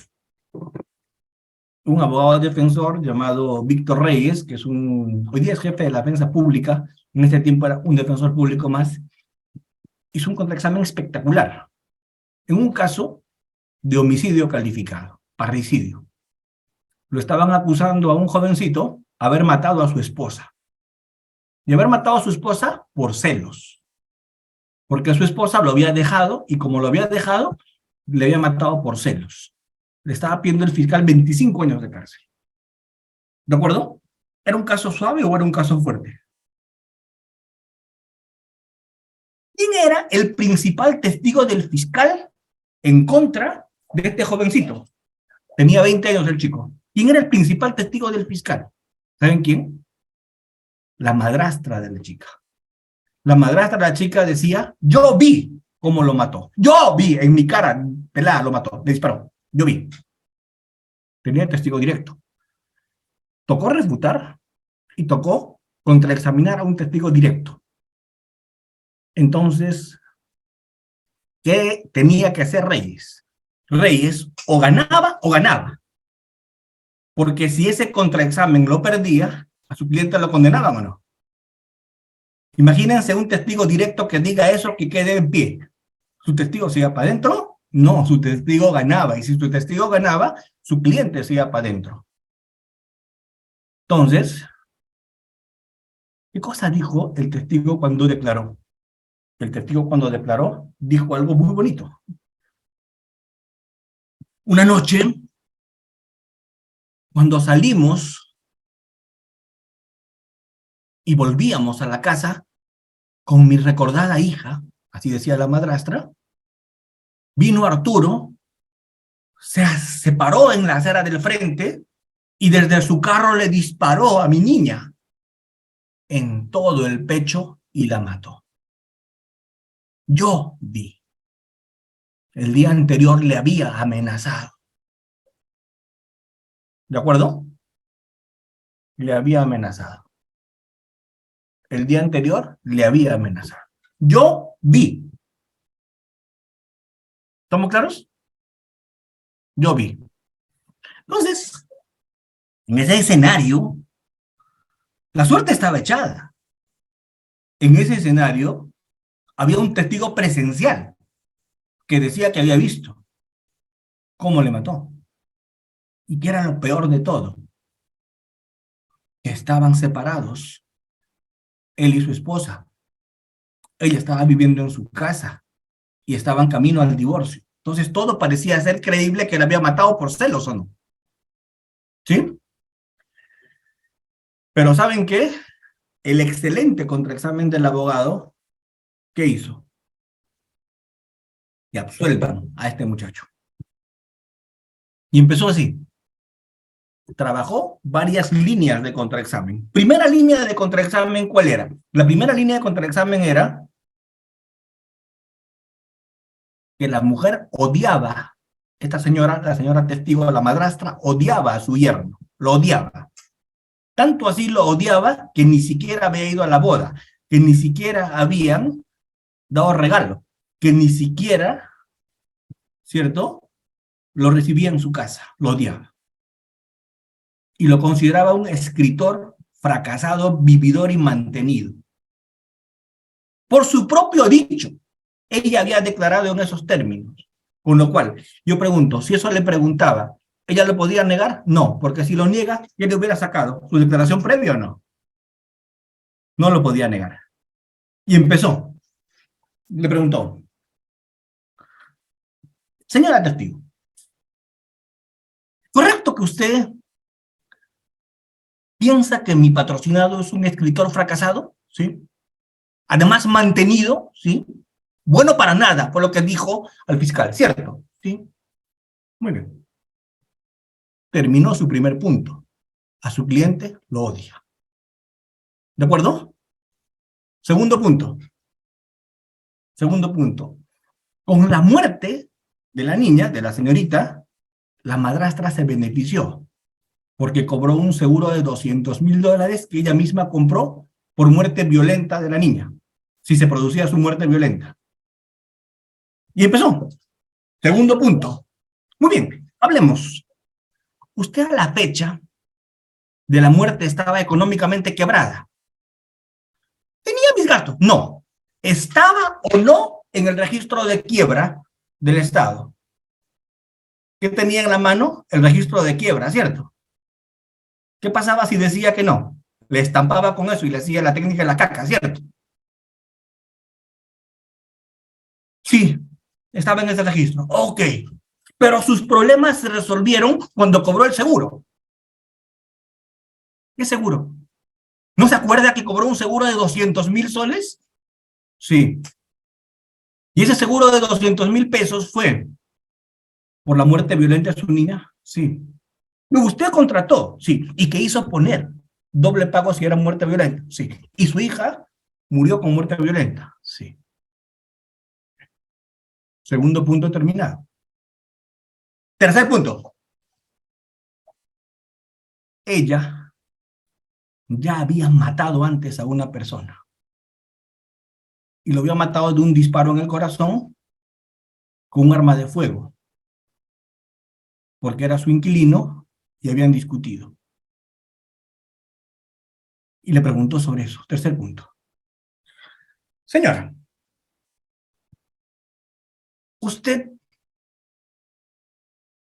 Un abogado defensor llamado Víctor Reyes, que es hoy día es jefe de la defensa pública, en ese tiempo era un defensor público más, hizo un contraexamen espectacular. En un caso de homicidio calificado, parricidio. Lo estaban acusando a un jovencito haber matado a su esposa. Y haber matado a su esposa por celos. Porque su esposa lo había dejado y como lo había dejado, le había matado por celos. Le estaba pidiendo el fiscal 25 años de cárcel. ¿De acuerdo? ¿Era un caso suave o era un caso fuerte? ¿Quién era el principal testigo del fiscal en contra de este jovencito? Tenía 20 años el chico. ¿Quién era el principal testigo del fiscal? ¿Saben quién? La madrastra de la chica. La madrastra de la chica decía, yo vi cómo lo mató. Yo vi en mi cara, pelada lo mató, le disparó. Yo vi. Tenía testigo directo. Tocó refutar y tocó contraexaminar a un testigo directo. Entonces, ¿qué tenía que hacer Reyes? Reyes o ganaba o ganaba. Porque si ese contraexamen lo perdía, a su cliente lo condenaban o no. Imagínense un testigo directo que diga eso, que quede en pie. ¿Su testigo se iba para adentro? No, su testigo ganaba. Y si su testigo ganaba, su cliente se iba para adentro. Entonces, ¿qué cosa dijo el testigo cuando declaró? El testigo cuando declaró dijo algo muy bonito. Una noche, cuando salimos y volvíamos a la casa con mi recordada hija, así decía la madrastra, vino Arturo, se paró en la acera del frente y desde su carro le disparó a mi niña en todo el pecho y la mató. Yo vi. El día anterior le había amenazado. ¿De acuerdo? Le había amenazado. El día anterior le había amenazado. Yo vi. ¿Estamos claros? Yo vi. Entonces, En ese escenario, la suerte estaba echada. En ese escenario había un testigo presencial que decía que había visto cómo le mató. Y que era lo peor de todo, que estaban separados, él y su esposa. Ella estaba viviendo en su casa y estaban camino al divorcio. Entonces todo parecía ser creíble que le había matado por celos o no. ¿Sí? Pero ¿saben qué? El excelente contraexamen del abogado, ¿qué hizo? Y absuelvan a este muchacho. Y empezó así. Trabajó varias líneas de contraexamen. Primera línea de contraexamen, ¿cuál era? La primera línea de contraexamen era que la mujer odiaba, esta señora, la señora testigo, la madrastra, odiaba a su yerno, lo odiaba. Tanto así lo odiaba que ni siquiera había ido a la boda, que ni siquiera habían dado regalo, que ni siquiera, ¿cierto?, lo recibía en su casa, lo odiaba. Y lo consideraba un escritor fracasado, vividor y mantenido. Por su propio dicho, ella había declarado en esos términos. Con lo cual, yo pregunto, si eso le preguntaba, ¿ella lo podía negar? No, porque si lo niega, ¿quién le hubiera sacado? ¿Su declaración previa o no? No lo podía negar. Y empezó. Le preguntó, señora testigo, ¿correcto que usted piensa que mi patrocinado es un escritor fracasado? ¿Sí? Además mantenido, ¿sí? Bueno para nada, fue lo que dijo al fiscal, ¿cierto? ¿Sí? Muy bien. Terminó su primer punto. A su cliente lo odia. ¿De acuerdo? Segundo punto. Segundo punto. Con la muerte de la niña, de la señorita, la madrastra se benefició porque cobró un seguro de $200,000 que ella misma compró por muerte violenta de la niña, si se producía su muerte violenta. Y empezó. Segundo punto. Muy bien, hablemos. Usted a la fecha de la muerte estaba económicamente quebrada. ¿Tenía mis gastos? No. ¿Estaba o no en el registro de quiebra del Estado? ¿Qué tenía en la mano? El registro de quiebra, ¿cierto? ¿Qué pasaba si decía que no? Le estampaba con eso y le hacía la técnica de la caca, ¿cierto? Sí, estaba en ese registro. Ok. Pero sus problemas se resolvieron cuando cobró el seguro. ¿Qué seguro? ¿No se acuerda que cobró un seguro de 200,000 soles? Sí. ¿Y ese seguro de 200,000 pesos fue por la muerte violenta de su niña? Sí. ¿Usted contrató? Sí. ¿Y qué hizo poner? Doble pago si era muerte violenta. Sí. ¿Y su hija murió con muerte violenta? Sí. Segundo punto terminado. Tercer punto. Ella ya había matado antes a una persona. Y lo había matado de un disparo en el corazón con un arma de fuego. Porque era su inquilino y habían discutido. Y le preguntó sobre eso. Tercer punto. Señora, usted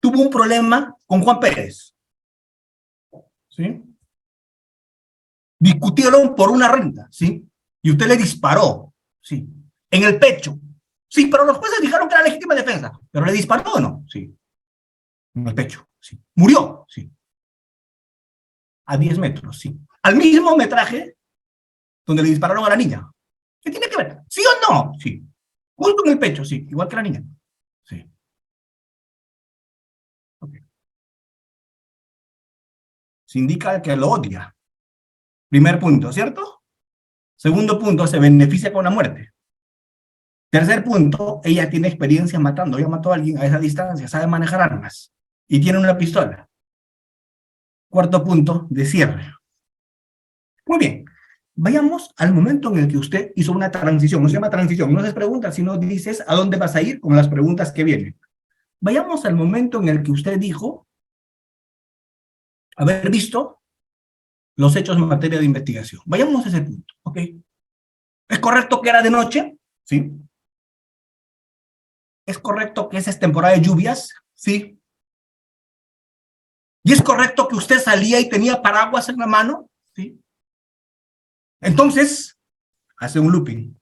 tuvo un problema con Juan Pérez. ¿Sí? Discutieron por una renta, ¿sí? Y usted le disparó, ¿sí? En el pecho. Sí, pero los jueces dijeron que era legítima defensa. ¿Pero le disparó o no? Sí. En el pecho, sí. Murió, sí. A 10 metros, sí. Al mismo metraje donde le dispararon a la niña. ¿Qué tiene que ver? ¿Sí o no? Sí. Justo en el pecho, sí. Igual que la niña. Sí. Okay. Se indica que lo odia. Primer punto, ¿cierto? Segundo punto, se beneficia con la muerte. Tercer punto, ella tiene experiencia matando. Ella mató a alguien a esa distancia, sabe manejar armas y tiene una pistola. Cuarto punto, de cierre. Muy bien. Vayamos al momento en el que usted hizo una transición. No se llama transición, no se pregunta, sino dices a dónde vas a ir con las preguntas que vienen. Vayamos al momento en el que usted dijo, haber visto los hechos en materia de investigación. Vayamos a ese punto, ¿ok? ¿Es correcto que era de noche? Sí. ¿Es correcto que esa es temporada de lluvias? Sí. ¿Y es correcto que usted salía y tenía paraguas en la mano? Sí. Entonces, hace un looping.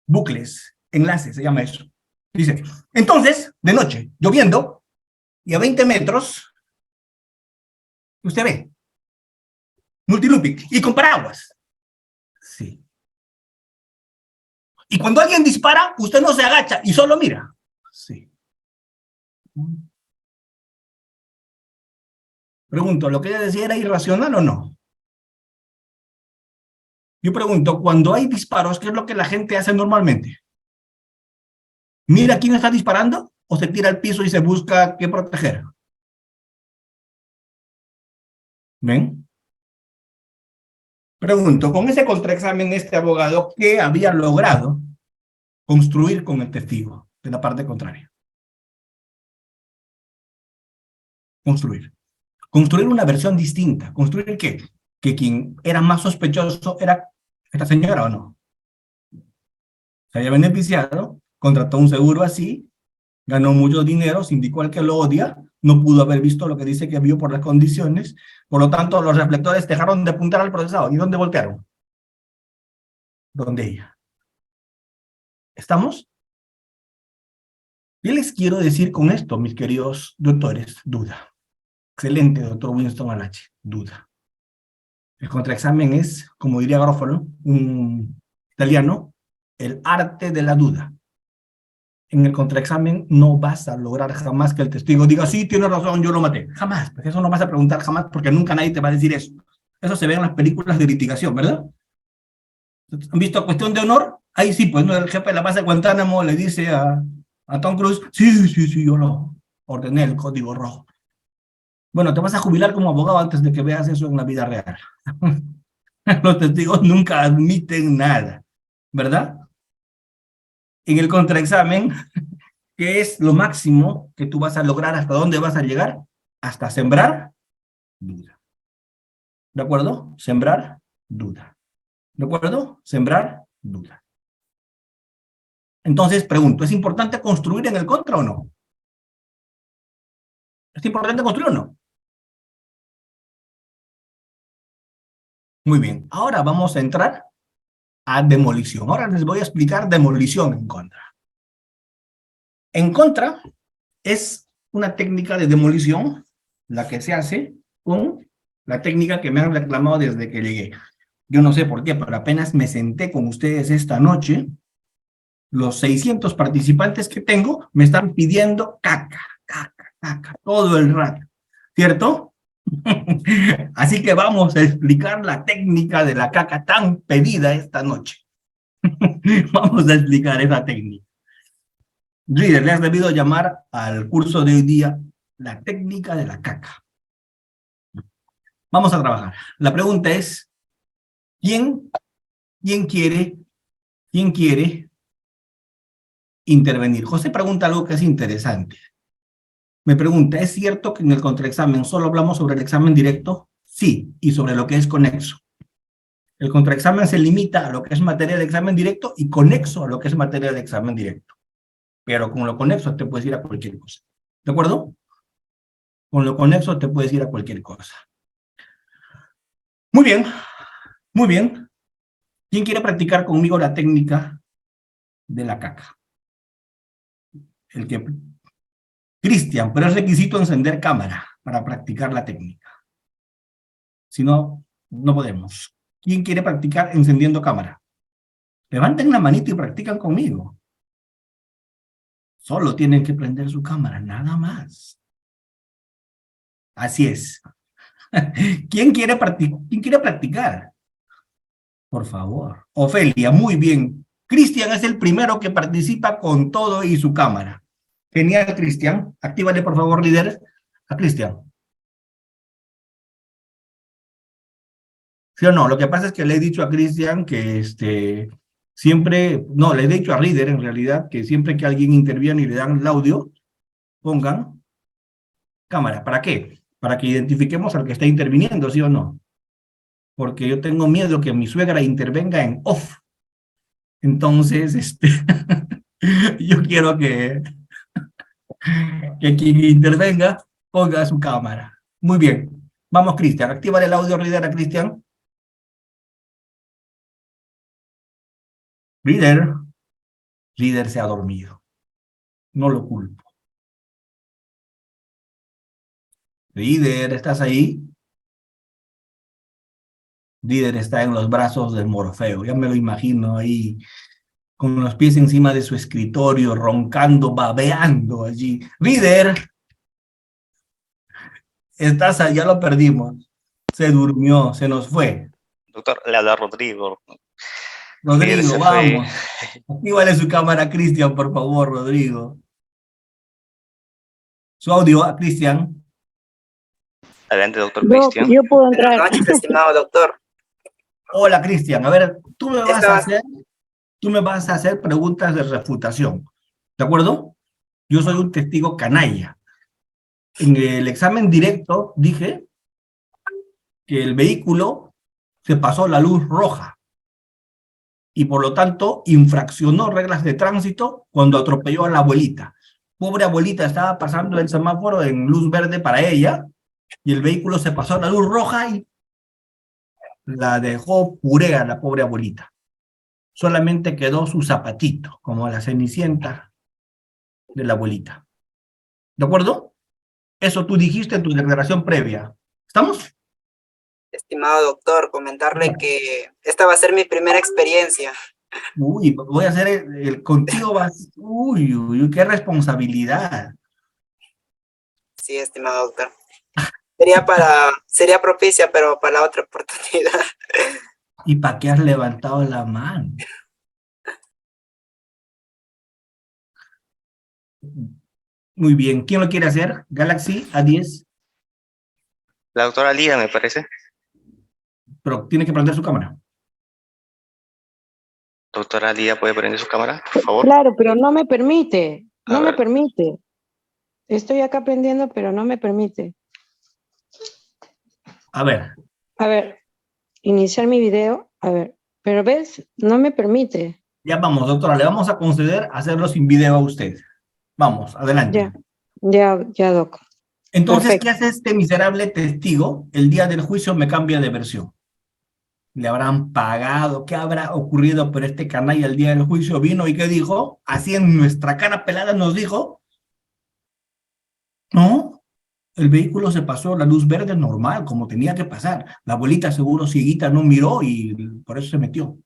Bucles, enlaces, se llama eso. Dice, entonces, de noche, lloviendo, y a 20 metros, usted ve, multilooping, y con paraguas. Sí. Y cuando alguien dispara, usted no se agacha y solo mira. Sí. Pregunto, ¿lo que ella decía era irracional o no? Yo pregunto, cuando hay disparos, ¿qué es lo que la gente hace normalmente? ¿Mira quién está disparando o se tira al piso y se busca qué proteger? ¿Ven? Pregunto, con ese contraexamen, este abogado, ¿qué había logrado construir con el testigo de la parte contraria? Construir. Construir una versión distinta. ¿Construir qué? Que quien era más sospechoso era esta señora, ¿o no? Se había beneficiado, contrató un seguro así, ganó mucho dinero, sindicó al que lo odia, no pudo haber visto lo que dice que vio por las condiciones, por lo tanto los reflectores dejaron de apuntar al procesado. ¿Y dónde voltearon? Donde ella. ¿Estamos? ¿Qué les quiero decir con esto, mis queridos doctores? Duda. Excelente, doctor Winston Alachi. Duda. El contraexamen es, como diría Garofalo, un italiano, el arte de la duda. En el contraexamen no vas a lograr jamás que el testigo diga, sí, tiene razón, yo lo maté. Jamás, pues eso no vas a preguntar jamás porque nunca nadie te va a decir eso. Eso se ve en las películas de litigación, ¿verdad? ¿Han visto Cuestión de Honor? Ahí sí, pues ¿no? El jefe de la base de Guantánamo le dice a Tom Cruise, sí, yo lo ordené, el código rojo. Bueno, te vas a jubilar como abogado antes de que veas eso en la vida real. Los testigos nunca admiten nada, ¿verdad? En el contraexamen, ¿qué es lo máximo que tú vas a lograr? ¿Hasta dónde vas a llegar? Hasta sembrar duda. ¿De acuerdo? Sembrar duda. ¿De acuerdo? Sembrar duda. Entonces, pregunto, ¿es importante construir en el contra o no? ¿Es importante construir o no? Muy bien. Ahora vamos a entrar a demolición. Ahora les voy a explicar demolición en contra. En contra es una técnica de demolición, la que se hace con la técnica que me han reclamado desde que llegué. Yo no sé por qué, pero apenas me senté con ustedes esta noche, los 600 participantes que tengo me están pidiendo caca, todo el rato, ¿cierto? Así que vamos a explicar la técnica de la caca tan pedida esta noche. Vamos a explicar esa técnica. Reader, le has debido llamar al curso de hoy día la técnica de la caca. Vamos a trabajar. La pregunta es, ¿quién quiere intervenir? José pregunta algo que es interesante. Me pregunta, ¿es cierto que en el contraexamen solo hablamos sobre el examen directo? Sí, y sobre lo que es conexo. El contraexamen se limita a lo que es materia de examen directo y conexo a lo que es materia de examen directo. Pero con lo conexo te puedes ir a cualquier cosa. ¿De acuerdo? Con lo conexo te puedes ir a cualquier cosa. Muy bien, muy bien. ¿Quién quiere practicar conmigo la técnica de la caca? El que... Cristian, pero es requisito encender cámara para practicar la técnica. Si no, no podemos. ¿Quién quiere practicar encendiendo cámara? Levanten la manita y practican conmigo. Solo tienen que prender su cámara, nada más. Así es. ¿Quién quiere practicar? Por favor. Ofelia, muy bien. Cristian es el primero que participa con todo y su cámara. Genial, Cristian. Actívale, por favor, líder, a Cristian. ¿Sí o no? Lo que pasa es que le he dicho a Cristian que siempre, no, le he dicho a Reader en realidad que siempre que alguien interviene y le dan el audio, pongan cámara. ¿Para qué? para que identifiquemos al que está interviniendo, ¿sí o no? Porque yo tengo miedo que mi suegra intervenga en off. Entonces, yo quiero que quien intervenga ponga su cámara. Muy bien. Vamos, Cristian. Activa el audio reader a Cristian. Reader. Reader se ha dormido. No lo culpo. Reader, ¿estás ahí? Reader está en los brazos del Morfeo. Ya me lo imagino ahí, con los pies encima de su escritorio, roncando, babeando allí. Reader, estás ahí, ya lo perdimos. Se durmió, se nos fue. Doctor, le habla Rodrigo. Rodrigo, Se vamos. Actívale su cámara a Cristian, por favor, Rodrigo. Su audio a Cristian. Adelante, doctor Cristian. Yo puedo entrar. Buenas noches, estimado doctor. Hola, Cristian. A ver, tú me vas Estaba- a hacer preguntas de refutación. ¿De acuerdo? Yo soy un testigo canalla. En el examen directo dije que el vehículo se pasó la luz roja y por lo tanto infraccionó reglas de tránsito cuando atropelló a la abuelita. Pobre abuelita, estaba pasando el semáforo en luz verde para ella y el vehículo se pasó a la luz roja y la dejó puré a la pobre abuelita. Solamente quedó su zapatito, como la cenicienta de la abuelita. ¿De acuerdo? Eso tú dijiste en tu declaración previa. ¿Estamos? Estimado doctor, comentarle que esta va a ser mi primera experiencia. Uy, voy a hacer contigo vas. Uy, uy, uy, qué responsabilidad. Sí, estimado doctor. Sería propicia, pero para la otra oportunidad. ¿Y para qué has levantado la mano? Muy bien. ¿Quién lo quiere hacer? Galaxy A10, La doctora Lía, me parece. pero tiene que prender su cámara. Doctora Lía, ¿puede prender su cámara, por favor? Claro, pero no me permite. A No me ver. permite. Estoy acá aprendiendo, pero no me permite. A ver, A ver, iniciar mi video. A ver, pero ves, no me permite. ya vamos, doctora, le vamos a conceder hacerlo sin video a usted. Vamos, adelante. Ya, Doc. Entonces, Perfecto. ¿qué hace este miserable testigo? El día del juicio me cambia de versión. ¿Le habrán pagado? ¿Qué habrá ocurrido? Pero este canalla el día del juicio vino y ¿qué dijo? Así en nuestra cara pelada nos dijo, no, el vehículo se pasó la luz verde normal, como tenía que pasar. La abuelita seguro cieguita no miró y por eso se metió.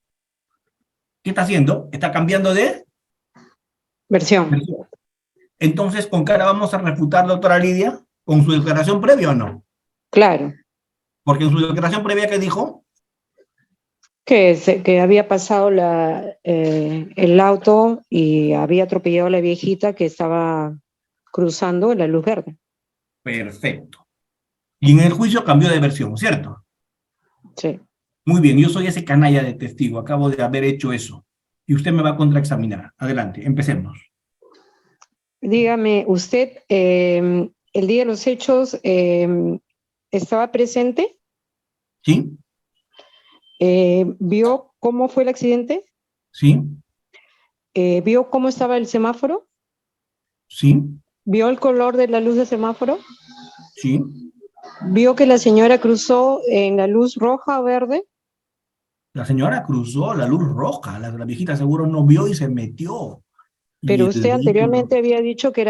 ¿Qué está haciendo? Está cambiando de Versión. versión. Entonces, ¿con cara vamos a refutar, doctora Lidia? ¿Con su declaración previa o no? Claro. Porque en su declaración previa, ¿qué dijo? Que había pasado el auto y había atropellado a la viejita que estaba cruzando la luz verde. Perfecto. Y en el juicio cambió de versión, ¿cierto? Sí. Muy bien, yo soy ese canalla de testigo, acabo de haber hecho eso. Y usted me va a contraexaminar. Adelante, empecemos. Dígame, usted, el día de los hechos, ¿estaba presente? ¿Sí? ¿Vio cómo fue el accidente? ¿Sí? ¿Vio cómo estaba el semáforo? ¿Sí? ¿Vio el color de la luz del semáforo? ¿Sí? ¿Vio que la señora cruzó en la luz roja o verde? La señora cruzó la luz roja, la viejita seguro no vio y se metió. Pero Y el usted vehículo- anteriormente había dicho que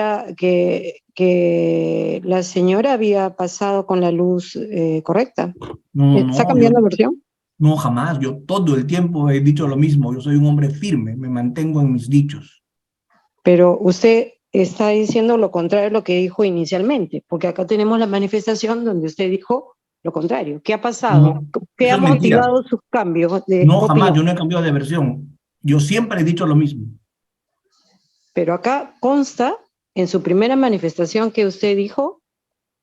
la señora había pasado con la luz correcta. No, ¿Está no, cambiando de versión? no, jamás. Yo todo el tiempo he dicho lo mismo. Yo soy un hombre firme, me mantengo en mis dichos. Pero usted está diciendo lo contrario a lo que dijo inicialmente, porque acá tenemos la manifestación donde usted dijo lo contrario. ¿Qué ha pasado? No, ¿Qué eso ha es mentira. motivado sus cambios de No, jamás, yo opinión? no he cambiado de versión. Yo siempre he dicho lo mismo. Pero acá consta en su primera manifestación que usted dijo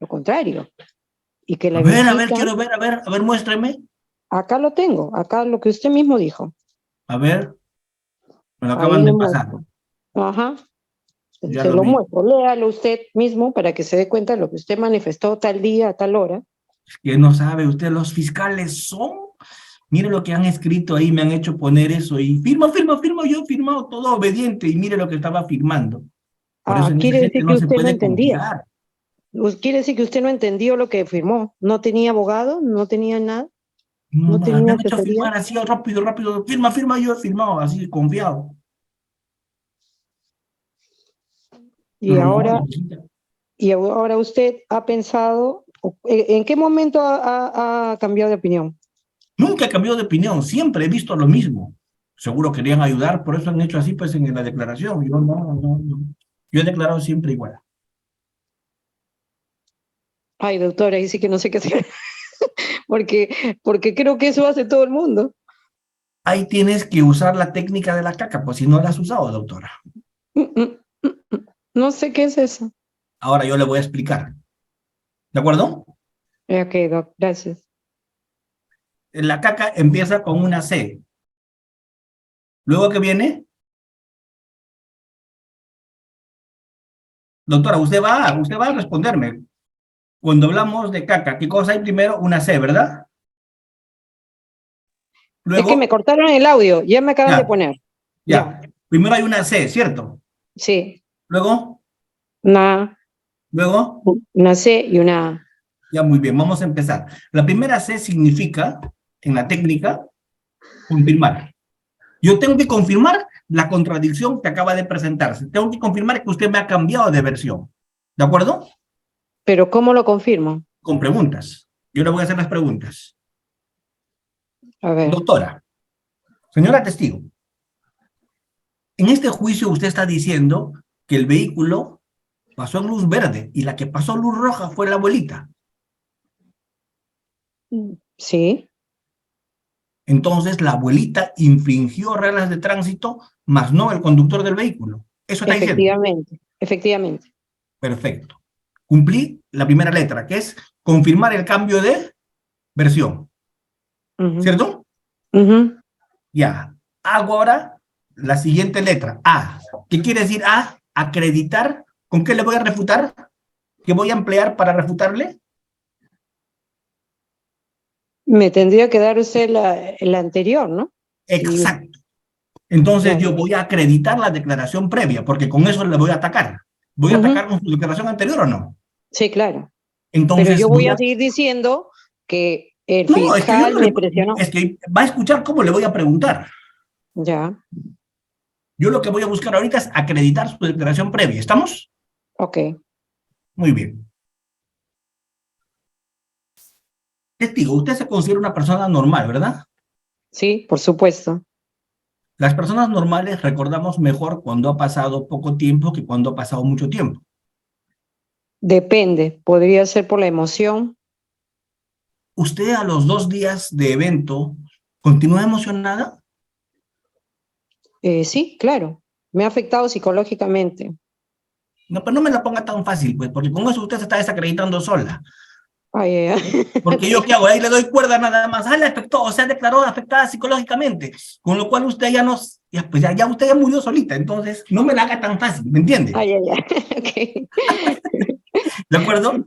lo contrario. Y que la A ver, viejita, quiero ver, a ver, muéstrame. acá lo tengo, acá lo que usted mismo dijo. A ver, me lo Ahí acaban le de pasar. muestro. Ajá. Ya Se lo lo vi. muestro, léalo usted mismo para que se dé cuenta de lo que usted manifestó tal día, a tal hora. Que no sabe usted, los fiscales son. Mire lo que han escrito ahí, me han hecho poner eso y firma, yo he firmado todo obediente y mire lo que estaba firmando. Por eso en esa Quiere gente decir que no se usted no puede entendía. confiar. Quiere decir que usted no entendió lo que firmó. No tenía abogado, no tenía nada, No, no no, me tenía han hecho asesoría. firmar así rápido, firma, yo he firmado así confiado. Y Pero no, ahora, mamacita. y ahora usted ha pensado, ¿en qué momento ha cambiado de opinión? Nunca he cambiado de opinión, siempre he visto lo mismo. Seguro querían ayudar, por eso han hecho así pues en la declaración. Yo no. Yo he declarado siempre igual. Ay, doctora, ahí sí que no sé qué hacer, porque creo que eso hace todo el mundo. Ahí tienes que usar la técnica de la caca, pues si no la has usado, doctora. Mm, mm, mm, mm. No sé qué es eso. Ahora yo le voy a explicar. ¿De acuerdo? Ok, doc, gracias. La caca empieza con una C. Luego que viene, doctora, usted va a responderme. Cuando hablamos de caca, ¿qué cosa hay primero? Una C, ¿verdad? Es que me Luego, cortaron el audio, ya me acaban de ya, poner. ya. Primero hay una C, ¿cierto? Sí, Luego, una luego, C y una A. ya muy bien, vamos a empezar. La primera C significa, en la técnica, confirmar. Yo tengo que confirmar la contradicción que acaba de presentarse. Tengo que confirmar que usted me ha cambiado de versión. ¿De acuerdo? Pero ¿cómo lo confirmo? Con preguntas. Yo le voy a hacer las preguntas. A ver, Doctora, señora testigo, en este juicio usted está diciendo que el vehículo pasó en luz verde y la que pasó en luz roja fue la abuelita. sí, Entonces la abuelita infringió reglas de tránsito, más no el conductor del vehículo. Eso está diciendo. efectivamente. Perfecto. Cumplí la primera letra, que es confirmar el cambio de versión. Ujú, ¿Cierto? ujú. Ya. Hago ahora la siguiente letra, A. ¿Qué quiere decir A? Acreditar. ¿Con qué le voy a refutar? ¿Qué voy a emplear para refutarle? Me tendría que dar usted la anterior, ¿no? Sí, Exacto. Entonces ya. yo voy a acreditar la declaración previa, porque con eso le voy a atacar. ¿Voy a Ujú, atacar con su declaración anterior o no? sí, claro. Pero Entonces yo voy voy a a... seguir diciendo que el No, es que yo no fiscal le... me presionó. Es que va a escuchar cómo le voy a preguntar. Ya, Yo lo que voy a buscar ahorita es acreditar su declaración previa. ¿Estamos? ok. Muy bien. Testigo, usted se considera una persona normal, ¿verdad? Sí, por supuesto. Las personas normales recordamos mejor cuando ha pasado poco tiempo que cuando ha pasado mucho tiempo. Depende. Podría ser por la emoción. ¿Usted a los 2 días de evento continúa emocionada? Sí, claro. Me ha afectado psicológicamente. No, pero no me la ponga tan fácil, pues, porque con eso usted se está desacreditando sola. Ay, ay, ay. Porque yo, ¿qué hago? Ahí le doy cuerda nada más. Ah, le afectó, o sea, declaró afectada psicológicamente. Con lo cual usted ya no, pues ya usted ya murió solita. Entonces, no me la haga tan fácil, ¿me entiende? Ay, ay, ay. ¿De acuerdo?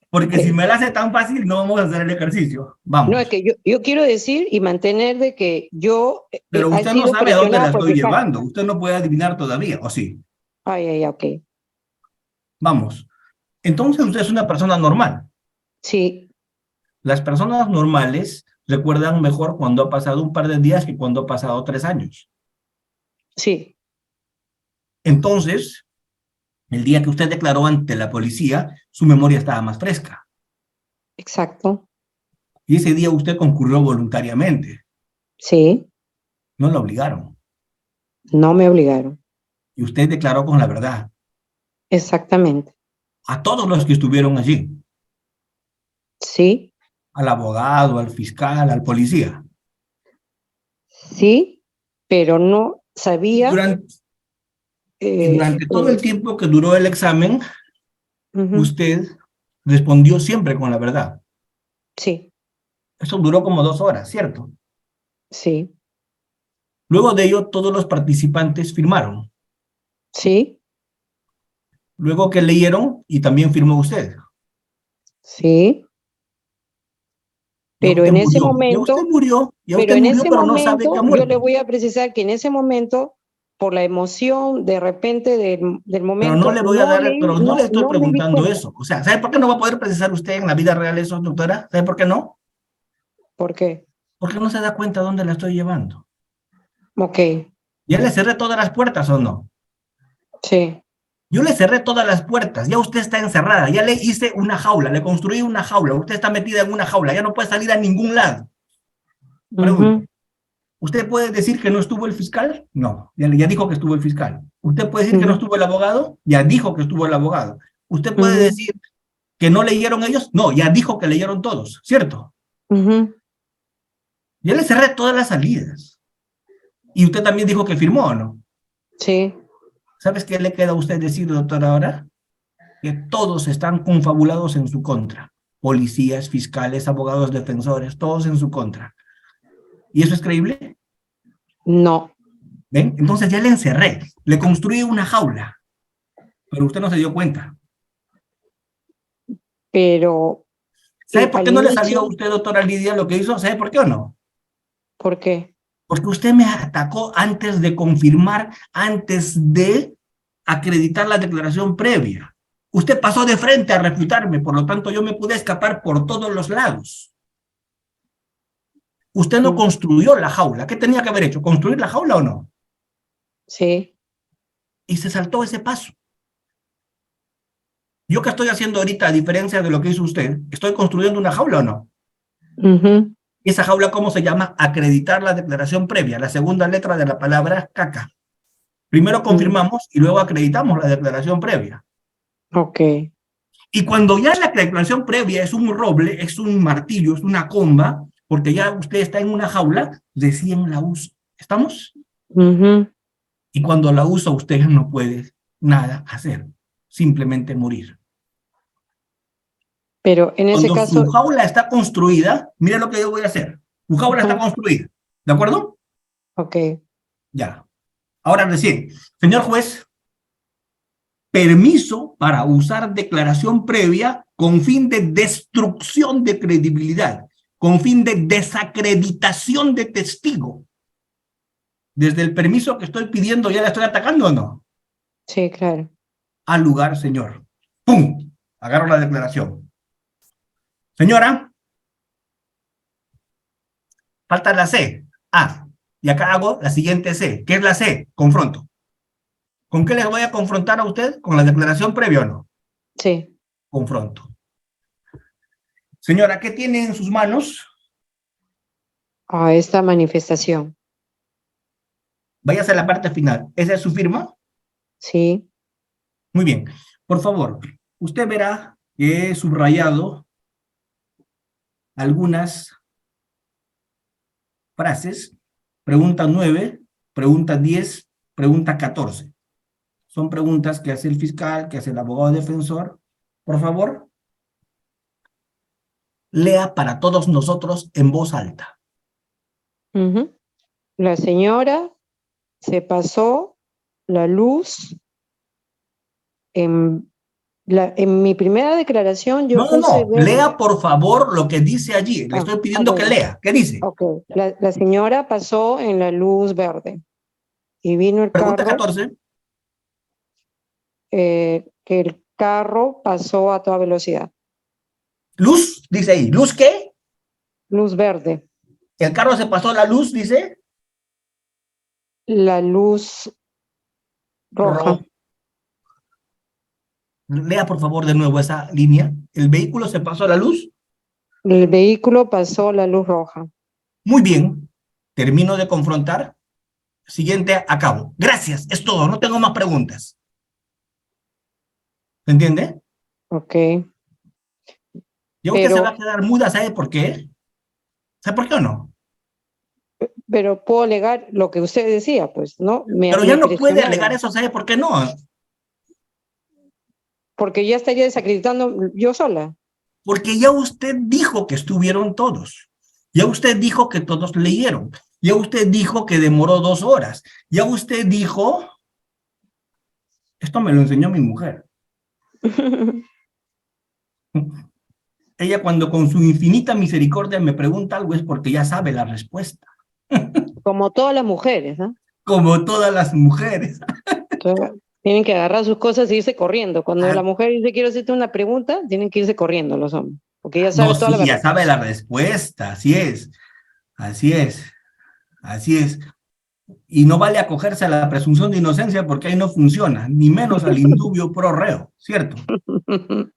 Porque si Ok. me la hace tan fácil, no vamos a hacer el ejercicio. No, es Vamos. que yo quiero decir y mantener de que yo Pero he usted no sido sabe a dónde la presionada por estoy fiscal. llevando. Usted no puede adivinar todavía, ¿o sí? Ay, ay, ay, ok. Vamos. Entonces usted es una persona normal. Sí, Las personas normales recuerdan mejor cuando ha pasado un par de días que cuando ha pasado 3 años. sí, Entonces, el día que usted declaró ante la policía, su memoria estaba más fresca. exacto. Y ese día usted concurrió voluntariamente. Sí, No la obligaron. no me obligaron. Y usted declaró con la verdad. Exactamente. A todos los que estuvieron allí. Sí, Al abogado, al fiscal, al policía. sí, pero no Y sabía. durante, y eh, durante todo eh, el tiempo que duró el examen, ujú, usted respondió siempre con la verdad. sí, Eso duró como 2 horas, ¿cierto? sí, Luego de ello, todos los participantes firmaron. sí, Luego que leyeron y también firmó usted. Sí, Ya pero usted en ese murió, ya usted momento, murió, ya pero usted en murió, ese pero no sabe que ha momento yo le muerto. voy a precisar que en ese momento, por la emoción de repente del Pero no momento, le voy a dar, pero no le estoy no me di preguntando cuenta. eso. O sea, ¿sabe por qué no va a poder precisar usted en la vida real eso, doctora? ¿Sabe por qué no? ¿Por qué? Porque no se da cuenta dónde la estoy llevando. Ok, ¿Ya le cerré todas las puertas o no? sí. Yo le cerré todas las puertas, ya usted está encerrada, ya le hice una jaula, le construí una jaula, usted está metida en una jaula, ya no puede salir a ningún lado. Pregunto, Ujú, ¿usted puede decir que no estuvo el fiscal? No, ya dijo que estuvo el fiscal. ¿Usted puede decir que no ujú, estuvo el abogado? Ya dijo que estuvo el abogado. ¿Usted puede ujú, decir que no leyeron ellos? No, ya dijo que leyeron todos, ¿cierto? ujú, Ya le cerré todas las salidas. Y usted también dijo que firmó, ¿o no? sí. ¿Sabes qué le queda a usted decir, doctora, ahora? Que todos están confabulados en su contra. Policías, fiscales, abogados, defensores, todos en su contra. ¿Y eso es creíble? No, ¿Ven? Entonces ya le encerré, le construí una jaula, pero usted no se dio cuenta. pero ¿Sabe por al qué no le salió a inicio, usted, doctora Lidia, lo que hizo? ¿Sabe por qué o no? ¿por qué? Porque usted me atacó antes de confirmar, antes de acreditar la declaración previa. Usted pasó de frente a refutarme, por lo tanto yo me pude escapar por todos los lados. Usted no Mm, construyó la jaula. ¿Qué tenía que haber hecho? ¿Construir la jaula o no? sí, Y se saltó ese paso. ¿Yo qué estoy haciendo ahorita, a diferencia de lo que hizo usted? ¿Estoy construyendo una jaula o no? ujú, ¿Y esa jaula cómo se llama? Acreditar la declaración previa, la segunda letra de la palabra caca. Primero mm, confirmamos y luego acreditamos la declaración previa. ok, Y cuando ya la declaración previa es un roble, es un martillo, es una comba, porque ya usted está en una jaula, recién la usa. ¿Estamos? ujú, Y cuando la usa usted no puede nada hacer, simplemente morir. pero en ese Cuando su caso, jaula está construida, mire lo que yo voy a hacer. Su jaula está ujú, construida, ¿de acuerdo? ok, Ya. Ahora recién, señor juez, permiso para usar declaración previa con fin de destrucción de credibilidad, con fin de desacreditación de testigo. Desde el permiso que estoy pidiendo, ¿ya le estoy atacando o no? sí, claro. Al lugar, señor. ¡Pum! Agarro la declaración. Señora, falta la C. Ah, y acá hago la siguiente C. ¿Qué es la C? Confronto. ¿Con qué les voy a confrontar a usted? ¿Con la declaración previa o no? Sí, Confronto. Señora, ¿qué tiene en sus manos? a esta manifestación, Váyase a la parte final. ¿Esa es su firma? sí, Muy bien. Por favor, usted verá que he subrayado algunas frases. Pregunta 9, pregunta 10, pregunta 14. Son preguntas que hace el fiscal, que hace el abogado defensor. Por favor, lea para todos nosotros en voz alta. ujú. La señora se pasó la luz en, en mi primera declaración yo No, no, puse no. verde. Lea por favor lo que dice allí. Le estoy pidiendo que Bueno, lea. ¿Qué dice? ok. La señora pasó en la luz verde y vino el Pregunta carro, 14. que el carro pasó a toda velocidad. Luz, dice ahí. ¿Luz qué? Luz verde. El carro se pasó la luz, dice. La luz roja. Rojo. Lea por favor de nuevo esa línea. El vehículo se pasó a la luz. El vehículo pasó la luz roja. Muy bien. Termino de confrontar. Siguiente, acabo. Gracias, es todo. No tengo más preguntas. ¿Se entiende? Ok. Ya usted se va a Pero, quedar muda, ¿sabe por qué? ¿Sabe por qué o no? pero puedo alegar lo que usted decía, pues, ¿no? Pero ya Me no puede alegar presionaron. eso, ¿sabe por qué no? Porque ya estaría desacreditando yo sola. Porque ya usted dijo que estuvieron todos. Ya usted dijo que todos leyeron. Ya usted dijo que demoró 2 horas. Ya usted dijo... Esto me lo enseñó mi mujer. Ella cuando con su infinita misericordia me pregunta algo es porque ya sabe la respuesta, Como todas las mujeres, ¿no? como todas las mujeres. Entonces, tienen que agarrar sus cosas e irse corriendo. Cuando Ah, la mujer dice quiero hacerte una pregunta, tienen que irse corriendo los hombres, porque ella sabe no, toda la sí, ya verdad. sabe la respuesta, así es, así es, así es. Y no vale acogerse a la presunción de inocencia porque ahí no funciona, ni menos al indubio pro reo, ¿cierto?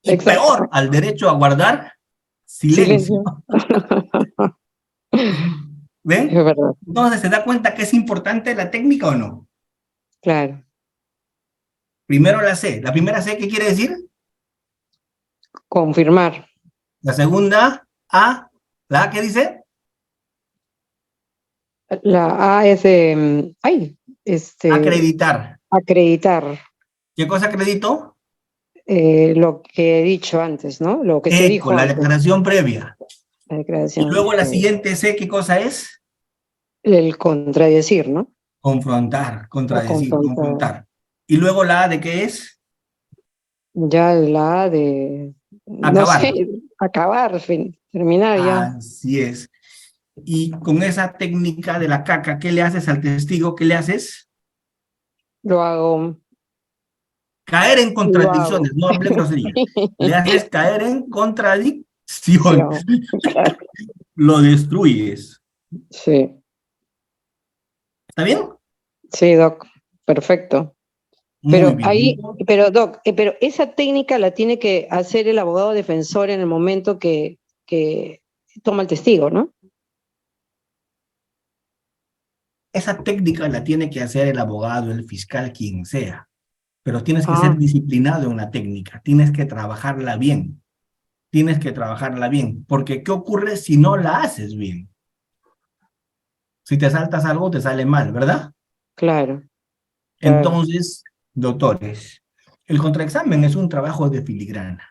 Y Exacto. peor, al derecho a guardar silencio. Silencio. ¿Ven? Es verdad, Entonces, ¿se da cuenta que es importante la técnica o no? claro. Primero la C. ¿La primera C qué quiere decir? Confirmar. La segunda, A. ¿La A qué dice? La A es de, Acreditar. acreditar ¿Qué cosa acredito? lo que he dicho antes, ¿no? Lo que se Eco, dijo la antes, declaración previa. la Y declaración, luego la siguiente C, ¿qué cosa es? el contradecir, ¿no? Confrontar, O contradecir, confrontar. confrontar. Y luego la A de qué es? Ya la A de, no Acabar. sé, acabar, terminar ya. Así es. Y con esa técnica de la caca, ¿qué le haces al testigo? ¿Qué le haces? Lo hago, Caer en lo hago. contradicciones, no hable grosería. Le haces caer en contradicción. Sí, claro. Lo destruyes. Sí, ¿Está bien? sí, Doc, perfecto. Muy Pero bien. ahí, pero Doc, pero esa técnica la tiene que hacer el abogado defensor en el momento que toma el testigo, ¿no? Esa técnica la tiene que hacer el abogado, el fiscal, quien sea. Pero tienes que Ah, ser disciplinado en la técnica. Tienes que trabajarla bien. Tienes que trabajarla bien. Porque ¿qué ocurre si no la haces bien? Si te saltas algo, te sale mal, ¿verdad? claro, claro. Entonces, doctores, el contraexamen es un trabajo de filigrana.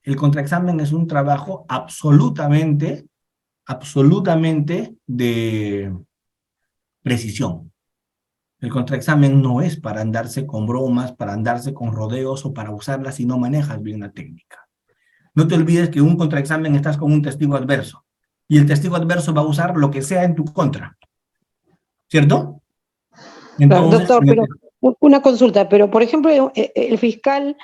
El contraexamen es un trabajo absolutamente de precisión. El contraexamen no es para andarse con bromas, para andarse con rodeos o para usarla si no manejas bien la técnica. No te olvides que en un contraexamen estás con un testigo adverso y el testigo adverso va a usar lo que sea en tu contra, ¿cierto? Claro, Entonces, doctor, pero una consulta, pero por ejemplo, el fiscal,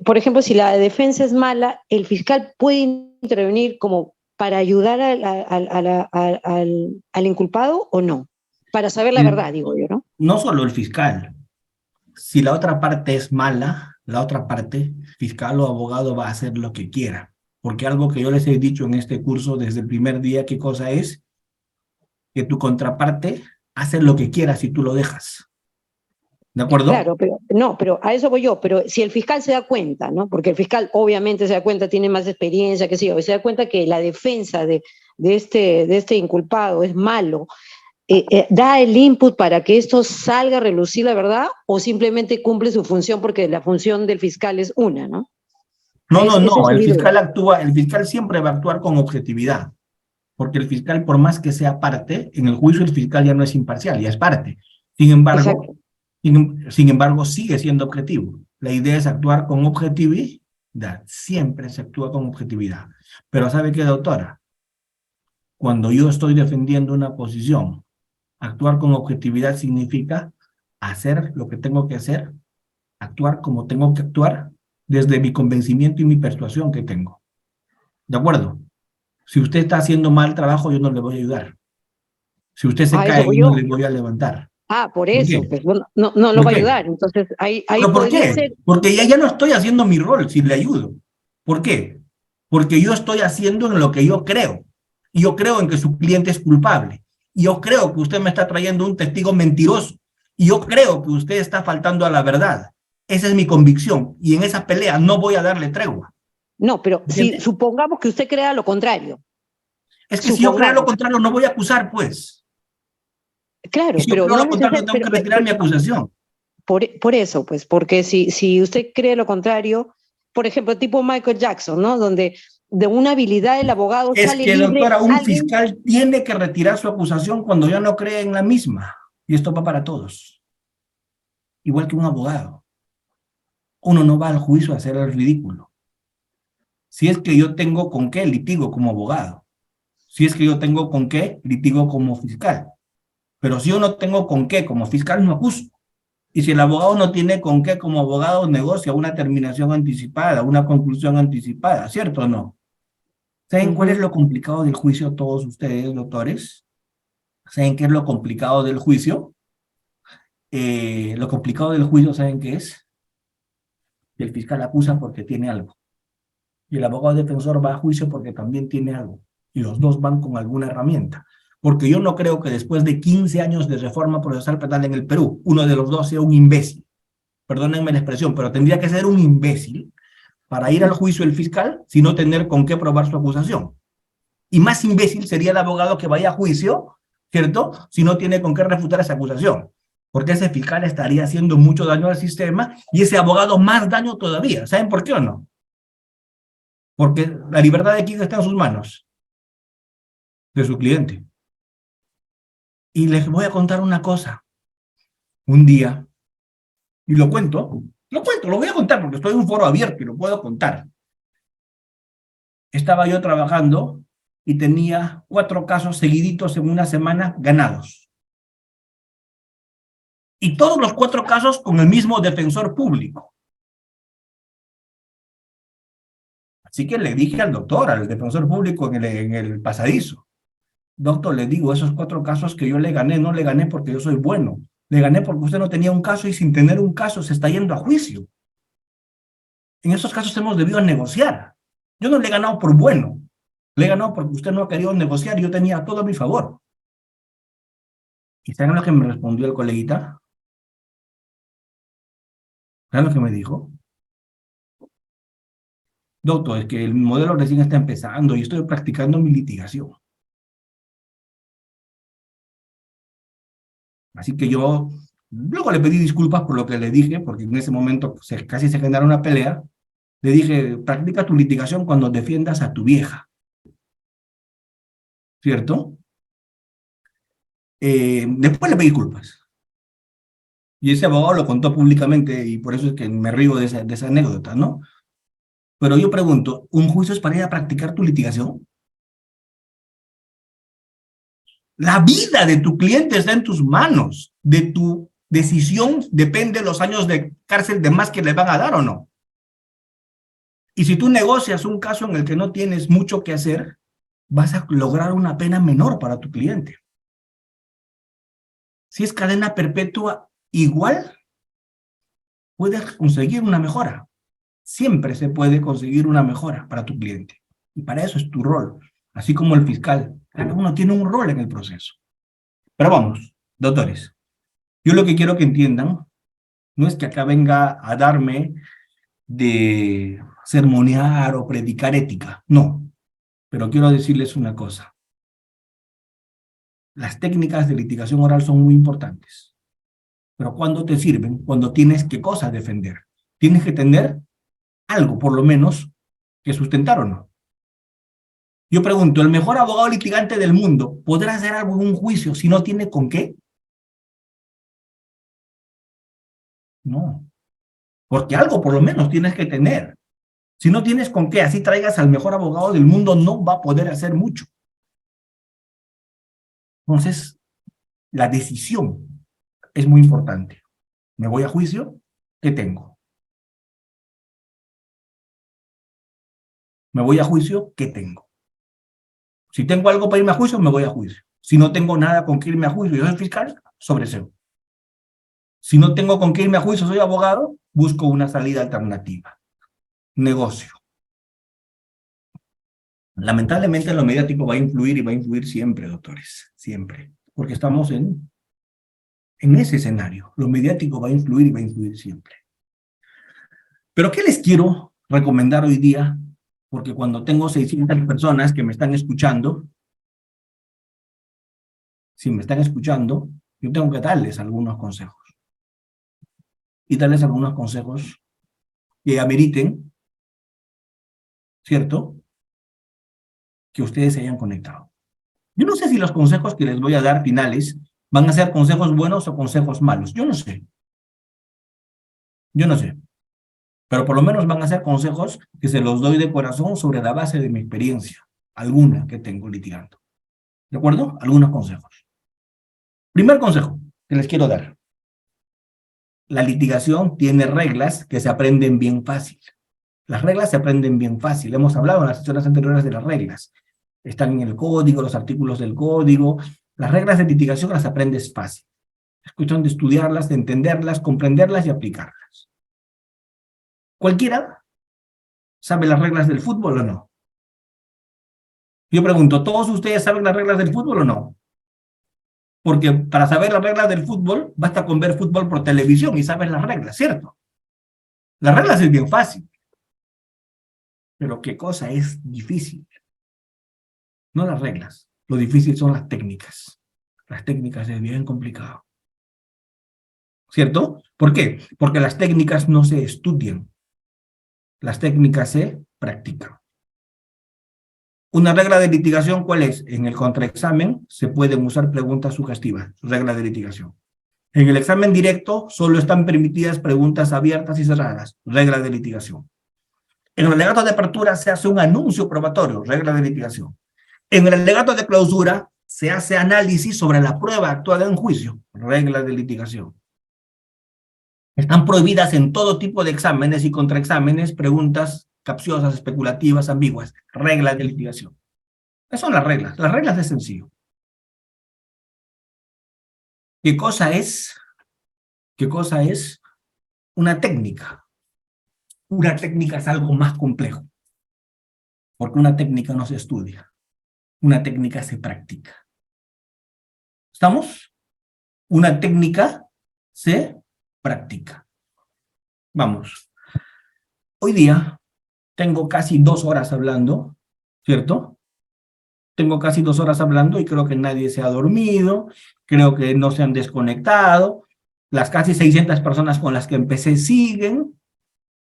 por ejemplo, si la defensa es mala, ¿el fiscal puede intervenir como para ayudar al inculpado o no? Para saber la verdad, digo yo, ¿no? no solo el fiscal, si la otra parte es mala, la otra parte, fiscal o abogado, va a hacer lo que quiera. Porque algo que yo les he dicho en este curso desde el primer día, ¿qué cosa es? Que tu contraparte hace lo que quiera si tú lo dejas. ¿De acuerdo? Claro, pero no, pero a eso voy yo, pero si el fiscal se da cuenta, ¿no? Porque el fiscal obviamente se da cuenta, tiene más experiencia, qué sé yo, y se da cuenta que la defensa de este inculpado es malo, ¿da el input para que esto salga a relucir la verdad o simplemente cumple su función porque la función del fiscal es una, ¿no? No, no, Esa no, es el mi duda. fiscal actúa, el fiscal siempre va a actuar con objetividad, porque el fiscal, por más que sea parte, en el juicio el fiscal ya no es imparcial, ya es parte. Sin embargo, Exacto. sin embargo, sigue siendo objetivo. La idea es actuar con objetividad, siempre se actúa con objetividad. Pero ¿sabe qué, doctora? Cuando yo estoy defendiendo una posición, actuar con objetividad significa hacer lo que tengo que hacer, actuar como tengo que actuar, desde mi convencimiento y mi persuasión que tengo. ¿De acuerdo? Si usted está haciendo mal trabajo, yo no le voy a ayudar. Si usted se Ah, eso cae, voy yo no yo. le voy a levantar. Ah, por ¿Por eso, qué? pues bueno, no, no lo ¿Por va a qué? ayudar. Entonces, ahí ¿Pero por podría qué? ser, Porque ya no estoy haciendo mi rol si le ayudo. ¿Por qué? Porque yo estoy haciendo en lo que yo creo. Y yo creo en que su cliente es culpable. Y yo creo que usted me está trayendo un testigo mentiroso. Y yo creo que usted está faltando a la verdad. Esa es mi convicción. Y en esa pelea no voy a darle tregua. no, pero si ¿Entiende? supongamos que usted crea lo contrario, Es que si yo creo lo supongamos, contrario, no voy a acusar, pues. Y claro, si yo pero creo no lo contrario, necesariamente, tengo que retirar mi acusación. por eso, pues, porque si usted cree lo contrario, por ejemplo, tipo Michael Jackson, ¿no? Donde de una habilidad del abogado Es sale que, libre doctora, un alguien. fiscal tiene que retirar su acusación cuando ya no cree en la misma. Y esto va para todos. Igual que un abogado. Uno no va al juicio a hacer el ridículo. Si es que yo tengo con qué, litigo como abogado. Si es que yo tengo con qué, litigo como fiscal. Pero si yo no tengo con qué como fiscal, no acuso. Y si el abogado no tiene con qué como abogado, negocia una terminación anticipada, una conclusión anticipada, ¿cierto o no? ¿Saben cuál es lo complicado del juicio todos ustedes, doctores? ¿Saben qué es lo complicado del juicio? Lo complicado del juicio, ¿saben qué es? Que el fiscal acusa porque tiene algo. Y el abogado defensor va a juicio porque también tiene algo. Y los dos van con alguna herramienta. Porque yo no creo que después de 15 años de reforma procesal penal en el Perú, uno de los dos sea un imbécil. Perdónenme la expresión, pero tendría que ser un imbécil para ir al juicio el fiscal sin no tener con qué probar su acusación. Y más imbécil sería el abogado que vaya a juicio, ¿cierto? Si no tiene con qué refutar esa acusación. Porque ese fiscal estaría haciendo mucho daño al sistema y ese abogado más daño todavía. ¿Saben por qué o no? Porque la libertad de quién está en sus manos. De su cliente. Y les voy a contar una cosa. Un día, y lo voy a contar porque estoy en un foro abierto y lo puedo contar. Estaba yo trabajando y tenía 4 casos seguiditos en una semana ganados. Y todos los 4 casos con el mismo defensor público. Así que le dije al doctor, al defensor público en el pasadizo, doctor, le digo, esos 4 casos que yo le gané, no le gané porque yo soy bueno. Le gané porque usted no tenía un caso y sin tener un caso se está yendo a juicio. En esos casos hemos debido negociar. Yo no le he ganado por bueno. Le he ganado porque usted no ha querido negociar y yo tenía todo a mi favor. ¿Y saben lo que me respondió el coleguita? ¿Saben lo que me dijo? Doctor, es que el modelo recién está empezando y estoy practicando mi litigación. Así que yo luego le pedí disculpas por lo que le dije, porque en ese momento casi se genera una pelea. Le dije, practica tu litigación cuando defiendas a tu vieja. ¿Cierto? Después le pedí disculpas. Y ese abogado lo contó públicamente y por eso es que me río de esa anécdota, ¿no? Pero yo pregunto, ¿un juicio es para ir a practicar tu litigación? La vida de tu cliente está en tus manos. De tu decisión depende los años de cárcel de más que le van a dar o no. Y si tú negocias un caso en el que no tienes mucho que hacer, vas a lograr una pena menor para tu cliente. Si es cadena perpetua, igual puedes conseguir una mejora. Siempre se puede conseguir una mejora para tu cliente. Y para eso es tu rol. Así como el fiscal. Cada uno tiene un rol en el proceso. Pero vamos, doctores. Yo lo que quiero que entiendan no es que acá venga a darme de sermonear o predicar ética. No. Pero quiero decirles una cosa. Las técnicas de litigación oral son muy importantes. Pero ¿cuándo te sirven? Cuando tienes qué cosa defender. Tienes que tener algo, por lo menos, que sustentar o no. Yo pregunto, ¿el mejor abogado litigante del mundo podrá hacer algo en un juicio si no tiene con qué? No. Porque algo, por lo menos, tienes que tener. Si no tienes con qué, así traigas al mejor abogado del mundo, no va a poder hacer mucho. Entonces, la decisión es muy importante. ¿Me voy a juicio? ¿Qué tengo? ¿Me voy a juicio? ¿Qué tengo? Si tengo algo para irme a juicio, me voy a juicio. Si no tengo nada con que irme a juicio, yo soy fiscal, sobreseo. Si no tengo con qué irme a juicio, soy abogado, busco una salida alternativa. Negocio. Lamentablemente lo mediático va a influir y va a influir siempre, doctores, siempre. Porque estamos en ese escenario. Lo mediático va a influir y va a influir siempre. Pero ¿qué les quiero recomendar hoy día? Porque cuando tengo 600 personas que me están escuchando, si me están escuchando, yo tengo que darles algunos consejos. Y darles algunos consejos que ameriten, ¿cierto?, que ustedes se hayan conectado. Yo no sé si los consejos que les voy a dar finales van a ser consejos buenos o consejos malos. Yo no sé. Yo no sé. pero por lo menos van a ser consejos que se los doy de corazón sobre la base de mi experiencia, alguna que tengo litigando. ¿De acuerdo? Algunos consejos. Primer consejo que les quiero dar. La litigación tiene reglas que se aprenden bien fácil. Las reglas se aprenden bien fácil. Hemos hablado en las sesiones anteriores de las reglas. Están en el código, los artículos del código. Las reglas de litigación las aprendes fácil. Es cuestión de estudiarlas, de entenderlas, comprenderlas y aplicarlas. ¿Cualquiera sabe las reglas del fútbol o no? Yo pregunto, ¿todos ustedes saben las reglas del fútbol o no? Porque para saber las reglas del fútbol, basta con ver fútbol por televisión y sabes las reglas, ¿cierto? Las reglas es bien fácil. Pero ¿qué cosa es difícil? No las reglas. Lo difícil son las técnicas. Las técnicas es bien complicado. ¿Cierto? ¿Por qué? Porque las técnicas no se estudian. Las técnicas se practican. Una regla de litigación, ¿cuál es? En el contraexamen se pueden usar preguntas sugestivas, regla de litigación. En el examen directo solo están permitidas preguntas abiertas y cerradas, regla de litigación. En el alegato de apertura se hace un anuncio probatorio, regla de litigación. En el alegato de clausura se hace análisis sobre la prueba actuada en juicio, regla de litigación. Están prohibidas en todo tipo de exámenes y contraexámenes preguntas capciosas, especulativas, ambiguas, reglas de litigación. Esas son las reglas. Las reglas es sencillo. ¿Qué cosa es una técnica? Una técnica es algo más complejo, porque una técnica no se estudia, una técnica se practica. ¿Estamos? Una técnica se practica. Vamos. Hoy día tengo casi 2 horas hablando, ¿cierto? Tengo casi 2 horas hablando y creo que nadie se ha dormido, creo que no se han desconectado, las casi 600 personas con las que empecé siguen.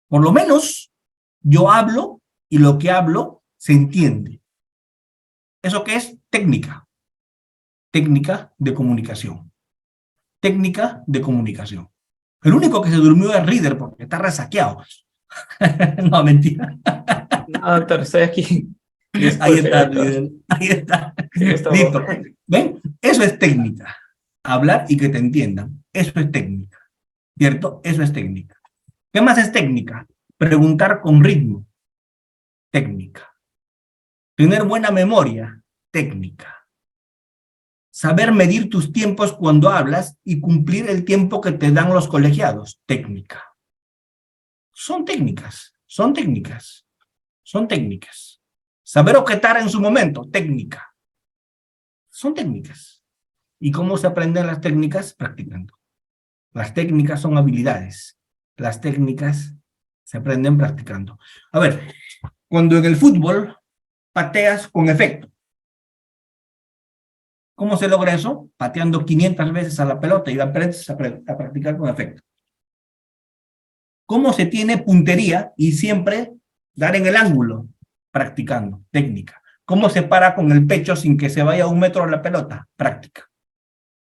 Por lo menos yo hablo y lo que hablo se entiende. ¿Eso qué es? Técnica. Técnica de comunicación. Técnica de comunicación. El único que se durmió es Reader porque está resaqueado. No, mentira. No, doctor, estoy aquí. Ahí está, Reader. Ahí está. Listo. ¿Ven? Eso es técnica. Hablar y que te entiendan. Eso es técnica. ¿Cierto? Eso es técnica. ¿Qué más es técnica? Preguntar con ritmo. Técnica. Tener buena memoria. Técnica. Saber medir tus tiempos cuando hablas y cumplir el tiempo que te dan los colegiados. Técnica. Son técnicas. Son técnicas. Son técnicas. Saber objetar en su momento. Técnica. Son técnicas. ¿Y cómo se aprenden las técnicas? Practicando. Las técnicas son habilidades. Las técnicas se aprenden practicando. A ver, cuando en el fútbol pateas con efecto. ¿Cómo se logra eso? Pateando 500 veces a la pelota y aprendes a practicar con efecto. ¿Cómo se tiene puntería y siempre dar en el ángulo? Practicando, técnica. ¿Cómo se para con el pecho sin que se vaya 1 metro a la pelota? Práctica.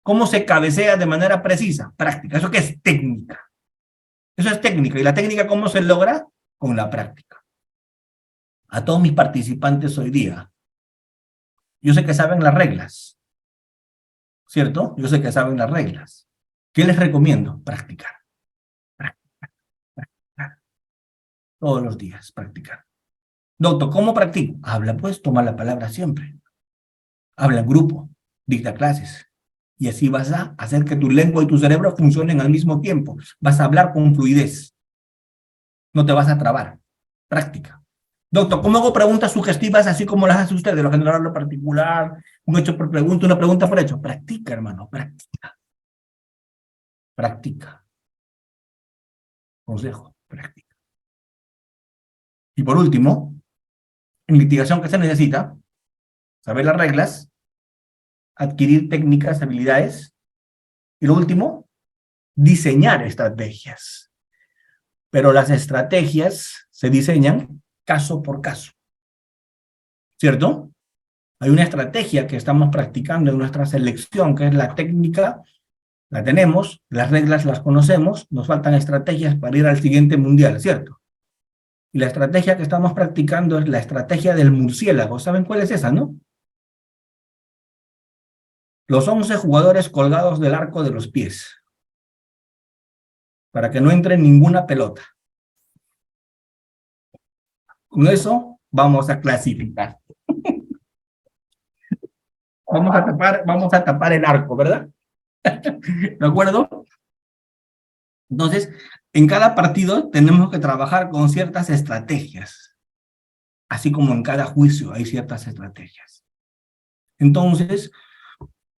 ¿Cómo se cabecea de manera precisa? Práctica. ¿Eso qué es? Técnica. Eso es técnica. ¿Y la técnica cómo se logra? Con la práctica. A todos mis participantes hoy día, yo sé que saben las reglas, ¿cierto? Yo sé que saben las reglas. ¿Qué les recomiendo? Practicar. Practicar. Practicar. Todos los días, practicar. Doctor, ¿cómo practico? Habla pues, toma la palabra siempre. Habla en grupo, dicta clases. Y así vas a hacer que tu lengua y tu cerebro funcionen al mismo tiempo. Vas a hablar con fluidez. No te vas a trabar. Práctica. Doctor, ¿cómo hago preguntas sugestivas así como las hace usted? De lo general a lo particular, un hecho por pregunta, una pregunta por hecho. Practica, hermano, practica. Practica. Consejo, practica. Y por último, en litigación, ¿qué se necesita? Saber las reglas, adquirir técnicas, habilidades, y lo último, diseñar estrategias. Pero las estrategias se diseñan caso por caso, ¿cierto? Hay una estrategia que estamos practicando en nuestra selección, que es la técnica La tenemos, las reglas las conocemos, nos faltan estrategias para ir al siguiente mundial, ¿cierto? Y la estrategia que estamos practicando es la estrategia del murciélago. ¿Saben cuál es esa, no? Los 11 jugadores colgados del arco de los pies, para que no entre ninguna pelota. Con eso vamos a clasificar. Vamos a tapar el arco, ¿verdad? ¿De acuerdo? Entonces, en cada partido tenemos que trabajar con ciertas estrategias, así como en cada juicio hay ciertas estrategias. Entonces,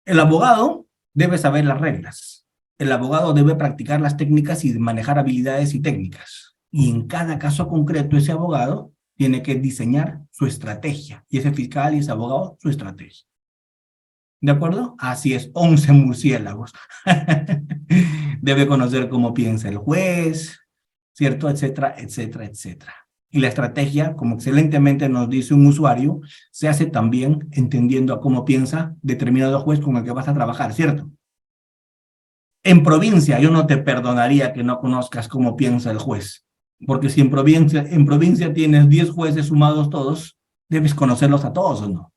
el abogado debe saber las reglas. El abogado debe practicar las técnicas y manejar habilidades y técnicas. Y en cada caso concreto, ese abogado tiene que diseñar su estrategia. Y ese fiscal y ese abogado, su estrategia. ¿De acuerdo? Así es, 11 murciélagos. Debe conocer cómo piensa el juez, ¿cierto? Etcétera, etcétera, etcétera. Y la estrategia, como excelentemente nos dice un usuario, se hace también entendiendo a cómo piensa determinado juez con el que vas a trabajar, ¿cierto? En provincia, yo no te perdonaría que no conozcas cómo piensa el juez, porque si en provincia tienes 10 jueces sumados todos, debes conocerlos a todos, ¿o no?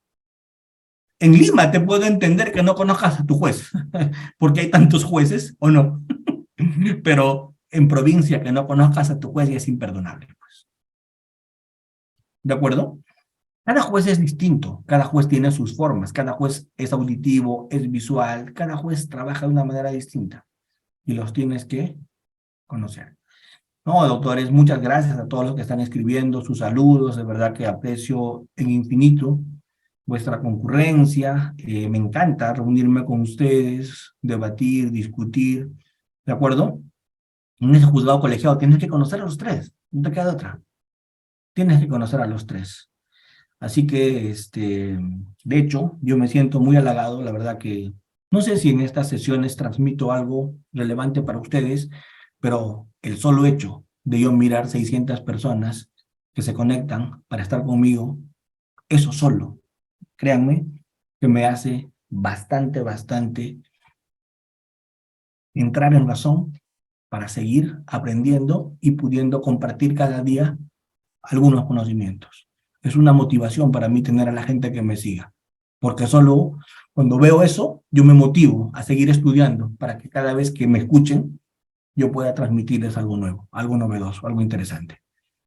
En Lima te puedo entender que no conozcas a tu juez, porque hay tantos jueces, ¿o no? Pero en provincia que no conozcas a tu juez ya es imperdonable, pues. ¿De acuerdo? Cada juez es distinto, cada juez tiene sus formas, cada juez es auditivo, es visual, cada juez trabaja de una manera distinta y los tienes que conocer. No, doctores, muchas gracias a todos los que están escribiendo sus saludos, de verdad que aprecio en infinito vuestra concurrencia, me encanta reunirme con ustedes, debatir, discutir, ¿de acuerdo? En ese juzgado colegiado tienes que conocer a los tres, no te queda otra. Tienes que conocer a los tres. Así que, de hecho, yo me siento muy halagado, la verdad que no sé si en estas sesiones transmito algo relevante para ustedes, pero el solo hecho de yo mirar 600 personas que se conectan para estar conmigo, eso solo, créanme, que me hace bastante entrar en razón para seguir aprendiendo y pudiendo compartir cada día algunos conocimientos. Es una motivación para mí tener a la gente que me siga, porque solo cuando veo eso, yo me motivo a seguir estudiando para que cada vez que me escuchen, yo pueda transmitirles algo nuevo, algo novedoso, algo interesante.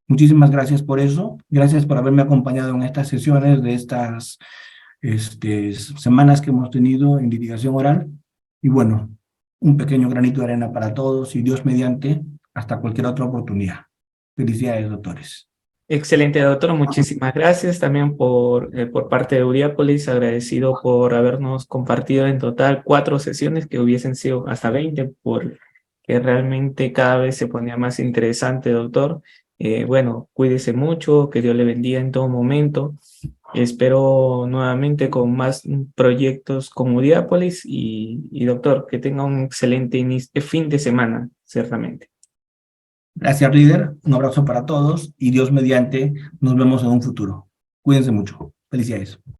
Muchísimas gracias por eso, gracias por haberme acompañado en estas sesiones de estas semanas que hemos tenido en litigación oral, y bueno, un pequeño granito de arena para todos, y Dios mediante, hasta cualquier otra oportunidad. Felicidades, doctores. Excelente, doctor. Muchísimas gracias también por parte de Uriápolis. Agradecido por habernos compartido en total 4 sesiones, que hubiesen sido hasta 20, porque realmente cada vez se ponía más interesante, doctor. Bueno, cuídese mucho, que Dios le bendiga en todo momento. Espero nuevamente con más proyectos con Uriápolis y doctor, que tenga un excelente fin de semana, ciertamente. Gracias, líder. Un abrazo para todos y Dios mediante nos vemos en un futuro. Cuídense mucho. Felicidades.